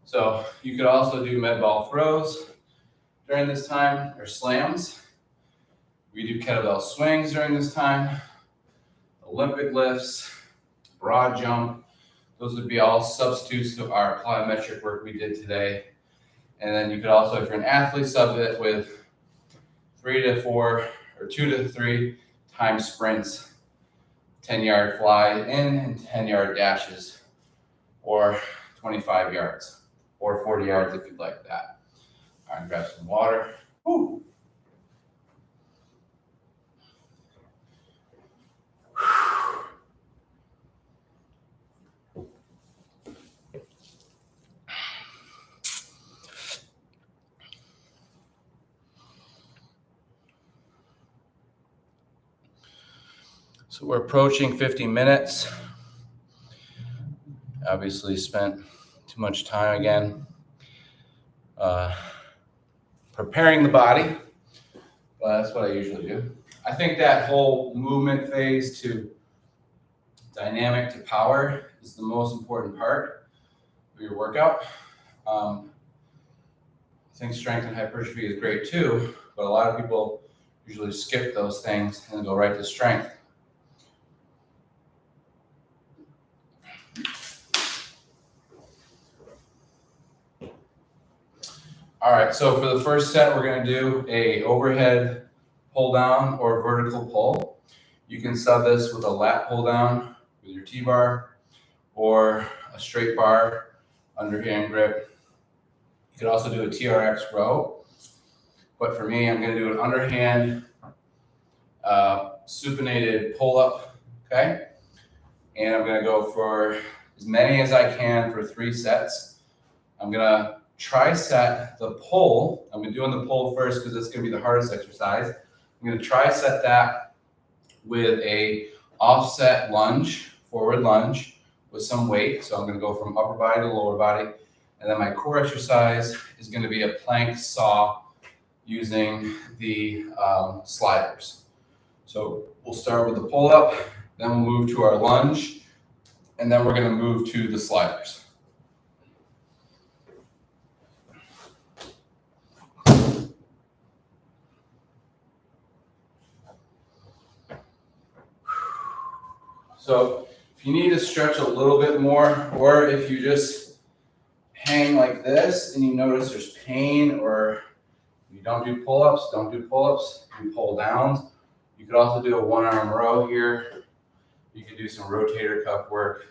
[SPEAKER 2] So you could also do med ball throws during this time, or slams. We do kettlebell swings during this time, Olympic lifts, broad jump. Those would be all substitutes to our plyometric work we did today. And then you could also, if you're an athlete, sub it with 3 to 4 or 2 to 3 time sprints, 10-yard fly in and 10-yard dashes, or 25 yards, or 40 yards if you'd like that. All right, grab some water. Woo. So we're approaching 50 minutes. Obviously spent too much time again preparing the body, but that's what I usually do. I think that whole movement phase to dynamic to power is the most important part of your workout. I think strength and hypertrophy is great too, but a lot of people usually skip those things and go right to strength. All right, so for the first set, we're gonna do a overhead pull down or vertical pull. You can sub this with a lat pull down with your T-bar or a straight bar, underhand grip. You could also do a TRX row, but for me, I'm gonna do an underhand supinated pull up, okay? And I'm gonna go for as many as I can for 3 sets. I'm gonna tricep the pull. I'm doing the pull first because it's going to be the hardest exercise. I'm going to tricep that with a offset lunge, forward lunge with some weight. So I'm going to go from upper body to lower body. And then my core exercise is going to be a plank saw using the sliders. So we'll start with the pull up, then we'll move to our lunge, and then we're going to move to the sliders. So if you need to stretch a little bit more, or if you just hang like this and you notice there's pain, or you don't do pull-ups, do pull downs. You could also do a one-arm row here. You could do some rotator cuff work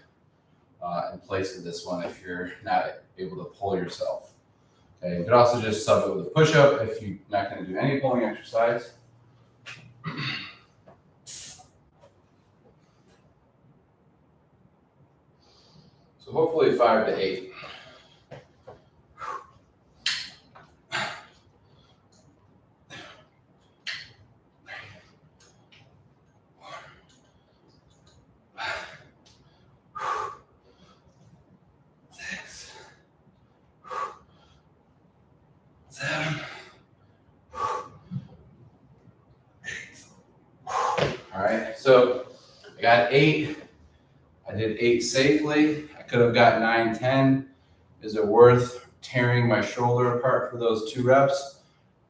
[SPEAKER 2] in place of this one if you're not able to pull yourself. Okay, you could also just sub it with a push-up if you're not going to do any pulling exercise. So hopefully 5 to 8. All right, so I got 8. I did 8 safely. I could have got 9, 10. Is it worth tearing my shoulder apart for those 2 reps?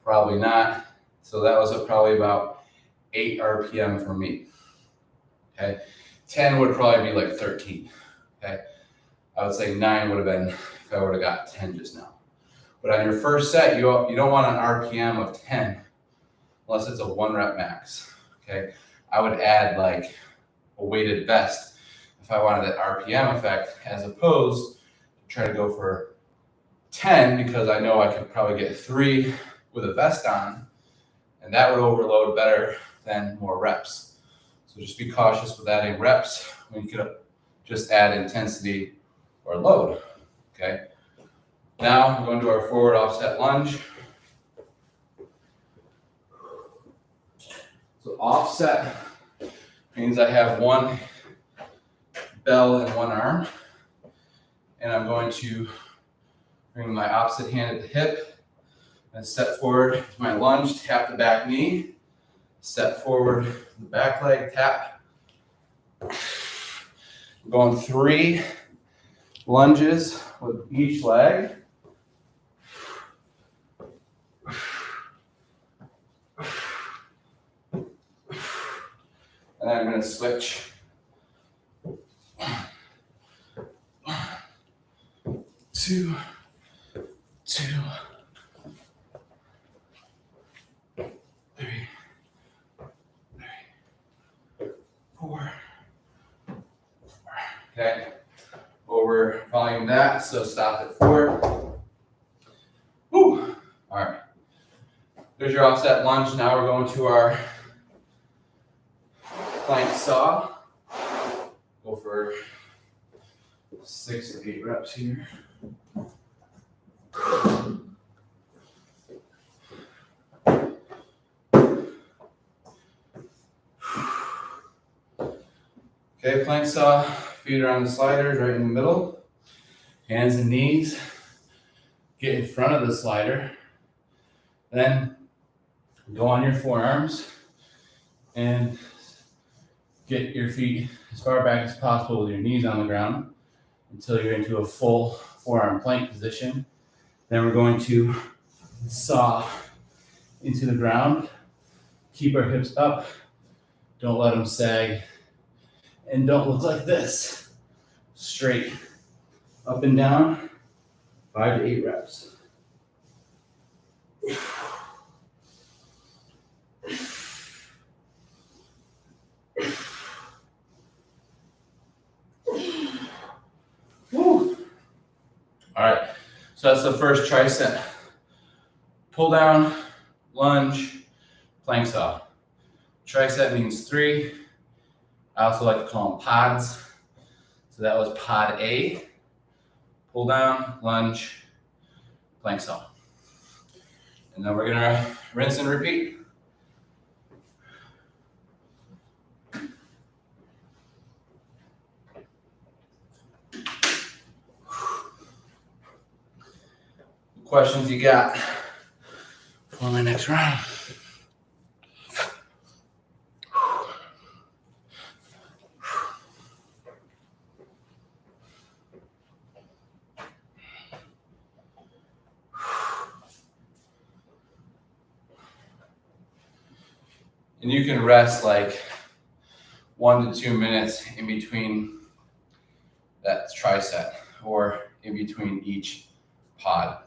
[SPEAKER 2] Probably not. So that was probably about 8 RPM for me. Okay, 10 would probably be like 13. Okay, I would say 9 would have been if I would have got 10 just now. But on your first set, you don't want an RPM of 10 unless it's a 1 rep max. Okay, I would add like a weighted vest if I wanted that RPM effect, as opposed to try to go for 10 because I know I could probably get 3 with a vest on, and that would overload better than more reps. So just be cautious with adding reps when you could just add intensity or load. Okay. Now we're going to our forward offset lunge. So offset means I have one bell in one arm, and I'm going to bring my opposite hand at the hip and step forward to my lunge, tap the back knee, step forward the back leg, tap. I'm going 3 lunges with each leg. And then I'm going to switch. 2, 2, 3, 4. Okay, over volume that, so stop at 4. Woo! All right. There's your offset lunge. Now we're going to our plank saw. Go for 6 to 8 reps here. Okay, plank saw, feet are on the sliders right in the middle. Hands and knees. Get in front of the slider. Then go on your forearms and get your feet as far back as possible with your knees on the ground until you're into a full forearm plank position. Then we're going to saw into the ground. Keep our hips up. Don't let them sag. And don't look like this. Straight up and down, 5 to 8 reps. Woo. All right, so that's the first tricep. Pull down, lunge, plank saw. Tricep means 3. I also like to call them pods. So that was pod A. Pull down, lunge, plank saw. And then we're gonna rinse and repeat. Questions you got for my next round? And you can rest like 1 to 2 minutes in between that tricep or in between each pod.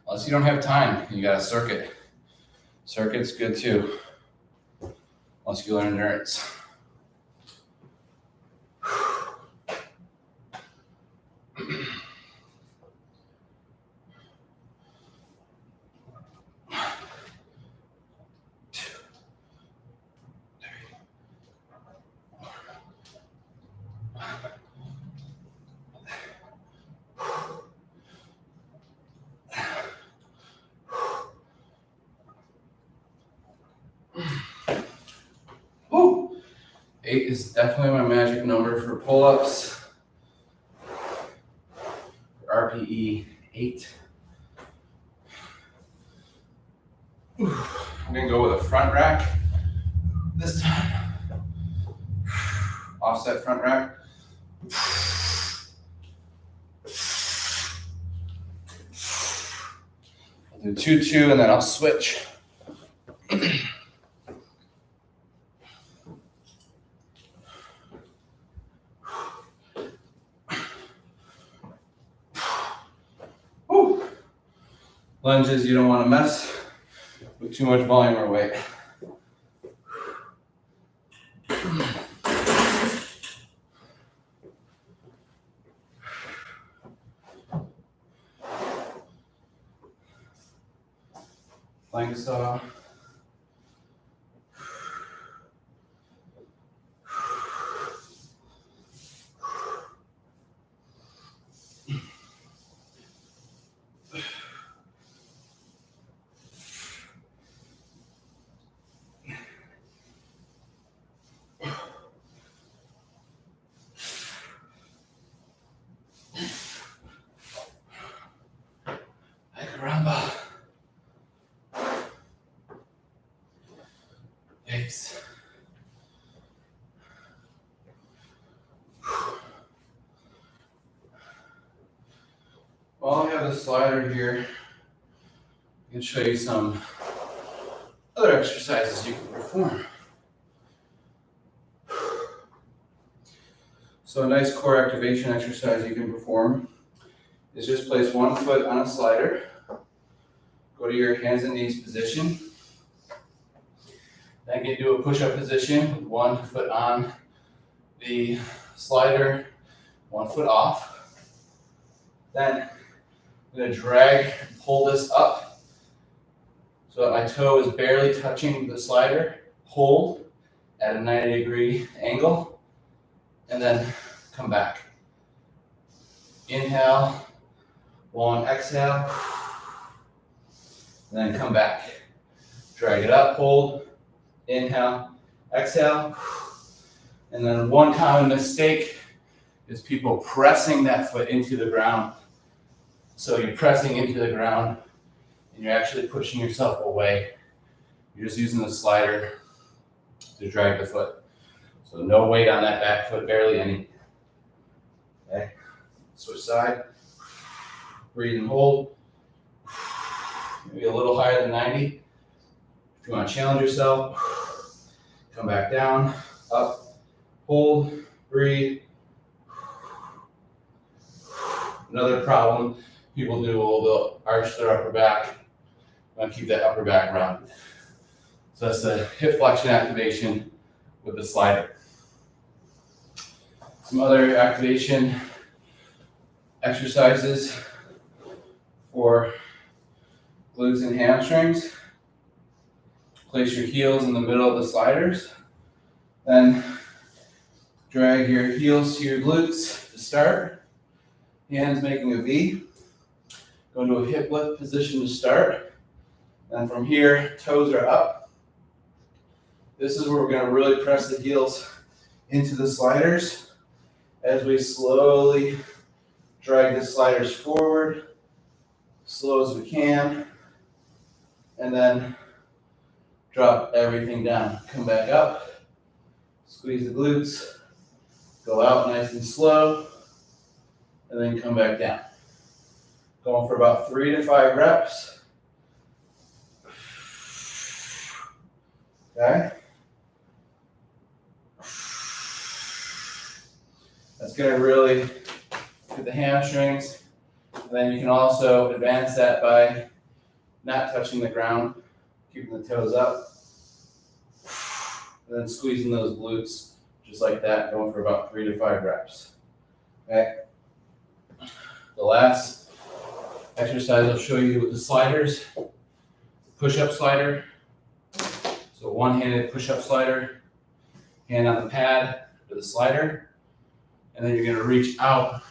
[SPEAKER 2] Unless you don't have time, you got a circuit. Circuit's good too, once you learn endurance. Woo! 8 is definitely my magic number for pull-ups. RPE 8. I'm gonna go with a front rack this time. Offset front rack. I'll do 2-2 and then I'll switch. Woo. Lunges, you don't want to mess with too much volume or weight. Plank saw. Ay, caramba. Yikes. While I have the slider here, I can show you some other exercises you can perform. So a nice core activation exercise you can perform is just place one foot on a slider, go to your hands and knees position, then get into a push-up position with 1 foot on the slider, 1 foot off. Then I'm going to drag and pull this up so that my toe is barely touching the slider. Hold at a 90-degree angle, and then come back. Inhale, long exhale, and then come back. Drag it up, hold, inhale, exhale. And then one common mistake is people pressing that foot into the ground. So you're pressing into the ground and you're actually pushing yourself away. You're just using the slider to drag the foot. So no weight on that back foot, barely any. Okay, switch side. Breathe and hold. Maybe a little higher than 90. If you want to challenge yourself, come back down, up, hold, breathe. Another problem people do will arch their upper back. Want to keep that upper back rounded. So that's the hip flexion activation with the slider. Some other activation exercises for glutes and hamstrings. Place your heels in the middle of the sliders. Then drag your heels to your glutes to start. Hands making a V. Go into a hip lift position to start. And from here, toes are up. This is where we're going to really press the heels into the sliders as we slowly drag the sliders forward, slow as we can, and then drop everything down. Come back up, squeeze the glutes, go out nice and slow, and then come back down. Going for about 3 to 5 reps. Okay. That's gonna really hit the hamstrings. And then you can also advance that by not touching the ground, keeping the toes up. And then squeezing those glutes just like that, going for about 3 to 5 reps. Okay. The last exercise I'll show you with the sliders, push-up slider. So one-handed push-up slider, hand on the pad for the slider, and then you're gonna reach out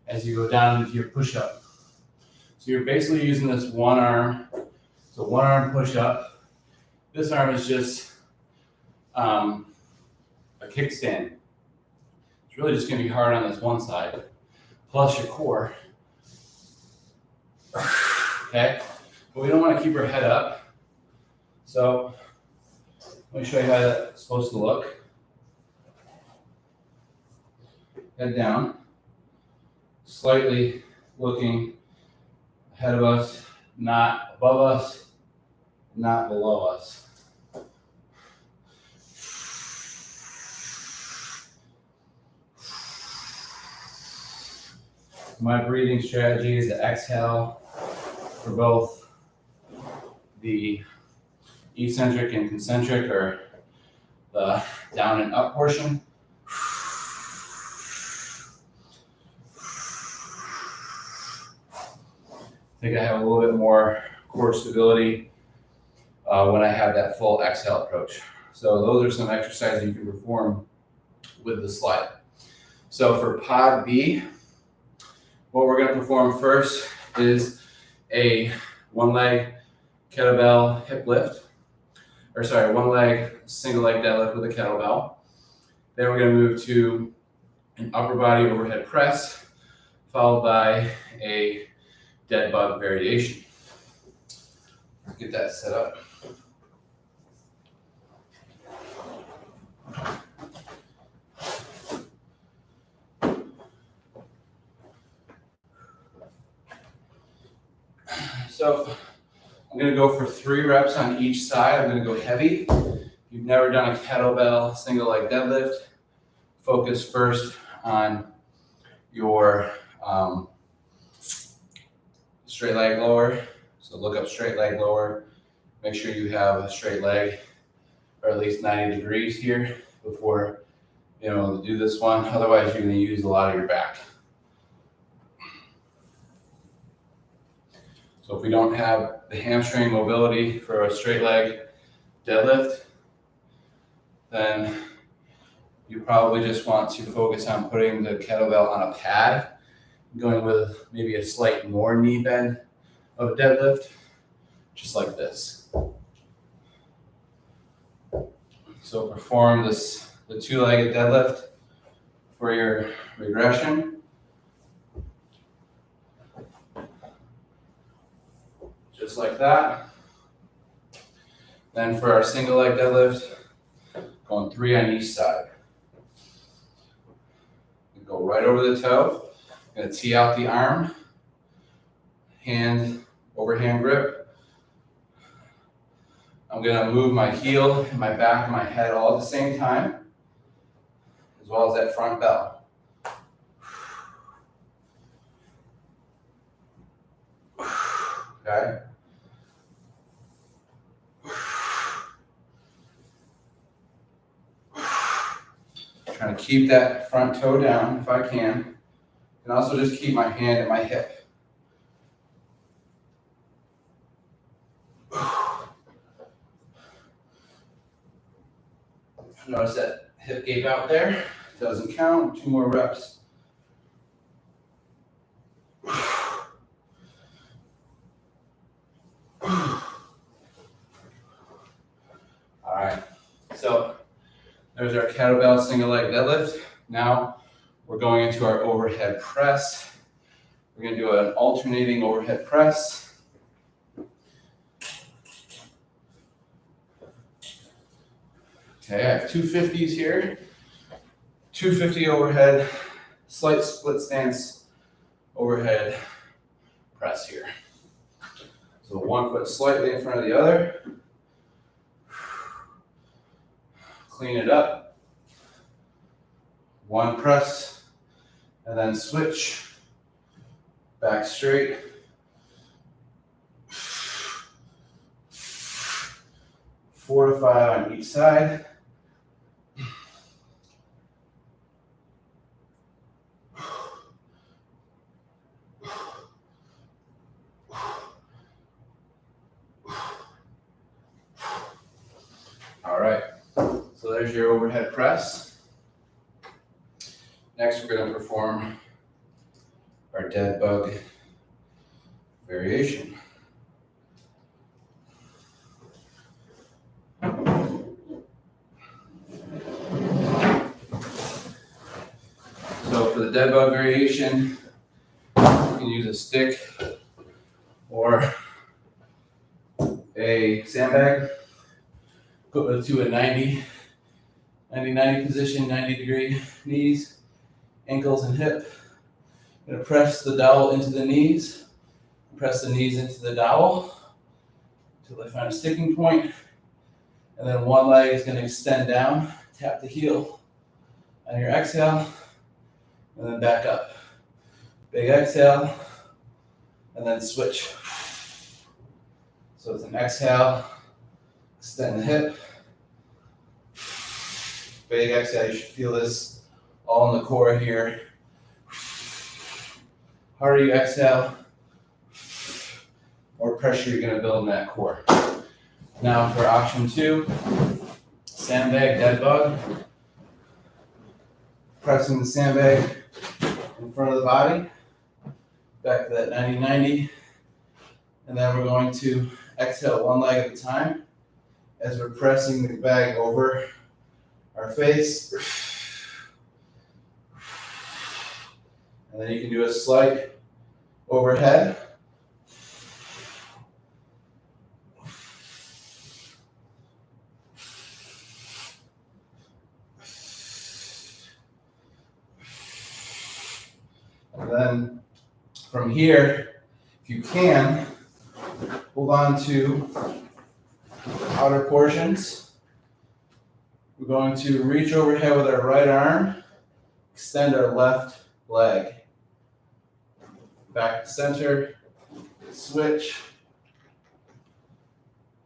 [SPEAKER 2] as you go down into your push-up. So you're basically using this one arm. So one arm push-up. This arm is just a kickstand. It's really just gonna be hard on this one side, plus your core. Okay, but we don't wanna keep our head up. So let me show you how that's supposed to look. Head down, slightly looking ahead of us, not above us, not below us. My breathing strategy is to exhale for both the eccentric and concentric, or the down and up portion. I think I have a little bit more core stability when I have that full exhale approach. So those are some exercises you can perform with the slide. So for pod B, what we're going to perform first is a one leg kettlebell hip lift, or sorry, one leg single leg deadlift with a kettlebell. Then we're going to move to an upper body overhead press, followed by a dead bug variation. Let's get that set up. So I'm going to go for 3 reps on each side. I'm going to go heavy. If you've never done a kettlebell single leg deadlift, focus first on your straight leg lower. So look up straight leg lower. Make sure you have a straight leg, or at least 90 degrees here before you're able to do this one. Otherwise, you're going to use a lot of your back. So if we don't have the hamstring mobility for a straight leg deadlift, then you probably just want to focus on putting the kettlebell on a pad, going with maybe a slight more knee bend of a deadlift, just like this. So perform the 2-legged deadlift for your regression. Just like that. Then for our single leg deadlift, going 3 on each side. We go right over the toe. I'm going to tee out the arm, hand overhand grip. I'm going to move my heel and my back and my head all at the same time, as well as that front bell. Okay. Trying to keep that front toe down if I can. And also just keep my hand at my hip. Notice that hip gape out there. Doesn't count. 2 more reps. All right. So there's our kettlebell single leg deadlift. Now we're going into our overhead press. We're going to do an alternating overhead press. Okay, I have 250s here. 250 overhead, slight split stance overhead press here. So 1 foot slightly in front of the other. Clean it up. 1 press and then switch, back straight. 4 to 5 on each side. All right, so there's your overhead press. Next, we're going to perform our dead bug variation. So for the dead bug variation, you can use a stick or a sandbag. Put it to a 90 position, 90 degree knees, ankles and hip. I'm gonna press the dowel into the knees, press the knees into the dowel until I find a sticking point. And then one leg is gonna extend down, tap the heel on your exhale, and then back up. Big exhale, and then switch. So it's an exhale, extend the hip. Big exhale, you should feel this all in the core here. Harder you exhale, more pressure you're gonna build in that core. Now for option 2, sandbag dead bug. Pressing the sandbag in front of the body, back to that 90-90. And then we're going to exhale one leg at a time as we're pressing the bag over our face. And then you can do a slight overhead. And then from here, if you can, hold on to outer portions. We're going to reach overhead with our right arm, extend our left leg. Back to center, switch.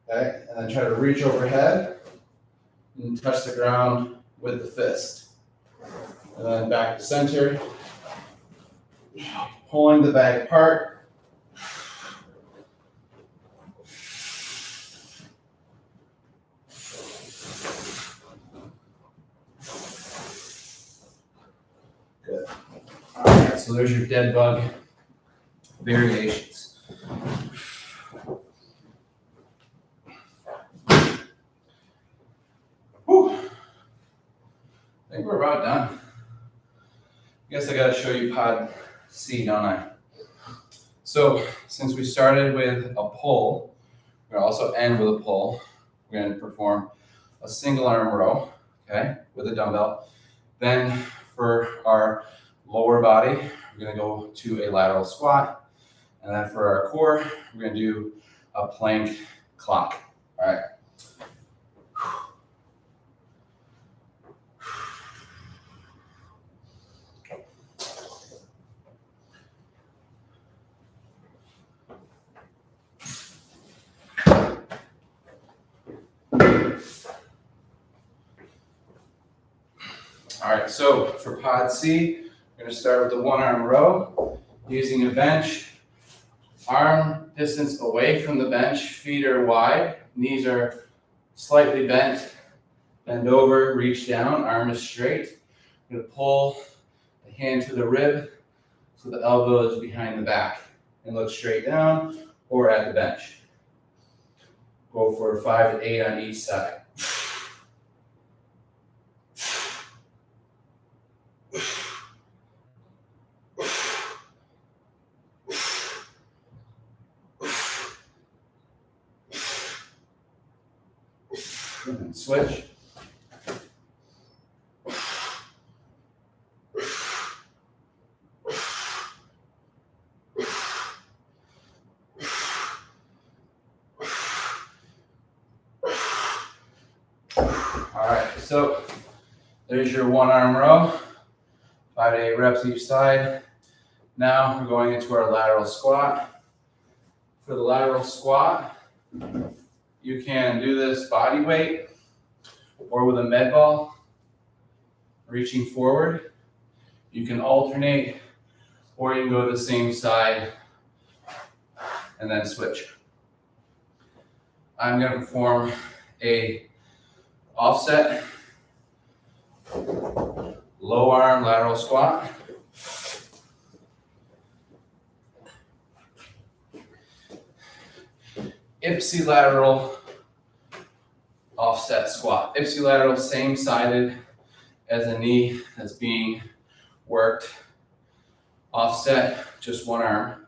[SPEAKER 2] Okay, and then try to reach overhead and touch the ground with the fist. And then back to center, pulling the bag apart. Good. All right, so there's your dead bug variations. Whew. I think we're about done. I guess I gotta show you pod C, don't I? So since we started with a pull, we're gonna also end with a pull. We're gonna perform a single arm row, okay, with a dumbbell. Then for our lower body, we're gonna go to a lateral squat. And then for our core, we're gonna do a plank clock, all right? All right, so for pod C, we're gonna start with the 1-arm row, using a bench. Arm distance away from the bench, feet are wide, knees are slightly bent. Bend over, reach down, arm is straight. I'm gonna pull the hand to the rib so the elbow is behind the back and look straight down or at the bench. Go for 5 to 8 on each side. And switch. All right, so there's your 1-arm row, 5 to 8 reps each side. Now we're going into our lateral squat. For the lateral squat, you can do this body weight or with a med ball, reaching forward. You can alternate, or you can go to the same side and then switch. I'm going to perform a offset low arm lateral squat. Ipsilateral offset squat. Ipsilateral, same sided as a knee that's being worked. Offset, just one arm.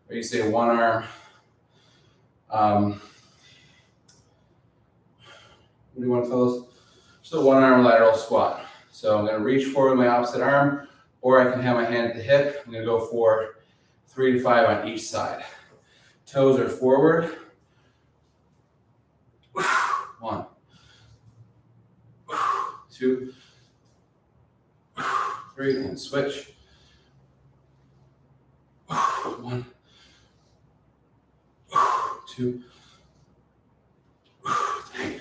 [SPEAKER 2] Or you say one arm. What do you want to call this? Just a one arm lateral squat. So I'm going to reach forward with my opposite arm, or I can have my hand at the hip. I'm going to go for 3 to 5 on each side. Toes are forward. 1, 2, 3, and switch. 1, 2, 3.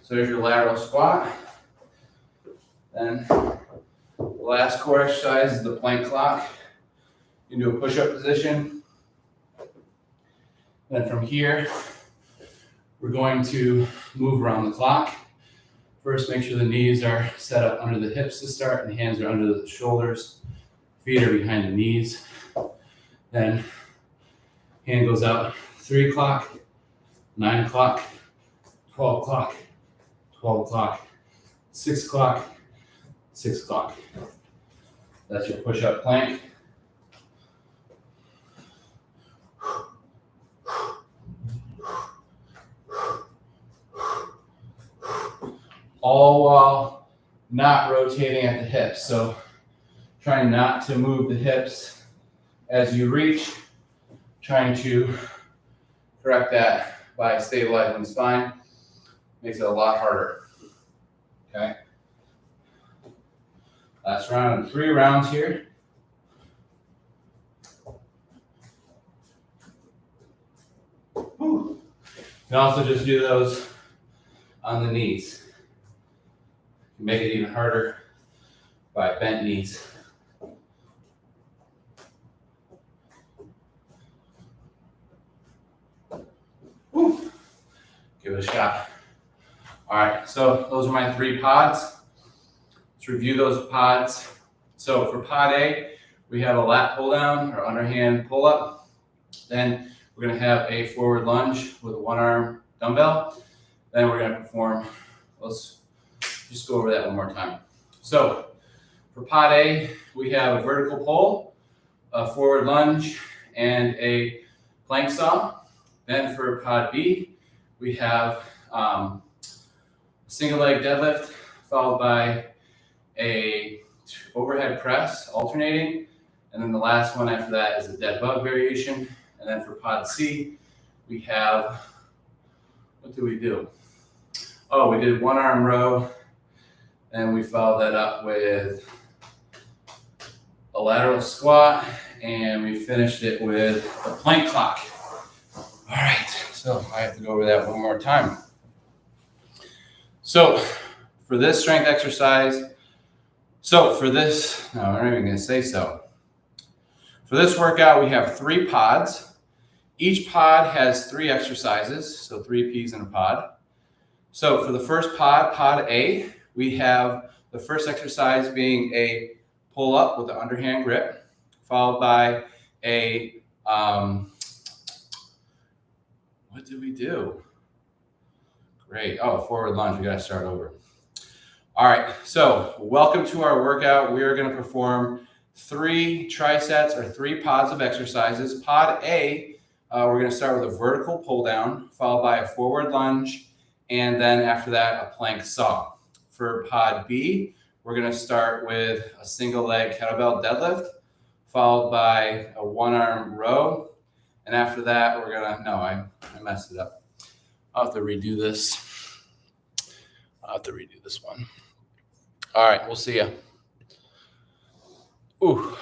[SPEAKER 2] So there's your lateral squat. Then the last core exercise is the plank clock. You can do a push-up position. Then from here, we're going to move around the clock. First, make sure the knees are set up under the hips to start, and the hands are under the shoulders. Feet are behind the knees. Then hand goes out 3 o'clock, 9 o'clock, 12 o'clock, 12 o'clock, 6 o'clock, 6 o'clock. That's your push-up plank. All while not rotating at the hips. So trying not to move the hips as you reach, trying to correct that by stabilizing the spine. Makes it a lot harder. Okay. Last round, 3 rounds here. Whew. You can also just do those on the knees. Make it even harder by bent knees. Woo. Give it a shot. All right, so those are my 3 pods. Let's review those pods. So for pod A, we have a lat pull down or underhand pull up. Then we're going to have a forward lunge with a 1-arm dumbbell. Then we're going to perform, let's just go over that one more time. So for pod A, we have a vertical pull, a forward lunge, and a plank saw. Then for pod B, we have a single leg deadlift followed by a overhead press alternating. And then the last one after that is a dead bug variation. And then for pod C, we have, what do we do? Oh, we did 1-arm row. And we followed that up with a lateral squat, and we finished it with a plank clock. All right, so I have to go over that one more time. So for this strength exercise, I'm not even gonna say so. For this workout, we have 3 pods. Each pod has 3 exercises, so 3 Ps in a pod. So for the first pod, pod A, we have the first exercise being a pull up with the underhand grip, followed by a, what did we do? Great, forward lunge, we gotta start over. All right, so welcome to our workout. We are gonna perform 3 trisets or 3 pods of exercises. Pod A, we're gonna start with a vertical pull down, followed by a forward lunge, and then after that, a plank saw. For pod B, we're going to start with a single leg kettlebell deadlift, followed by a 1-arm row. And after that, we're going to, I messed it up. I'll have to redo this. One. All right, we'll see you. Ooh.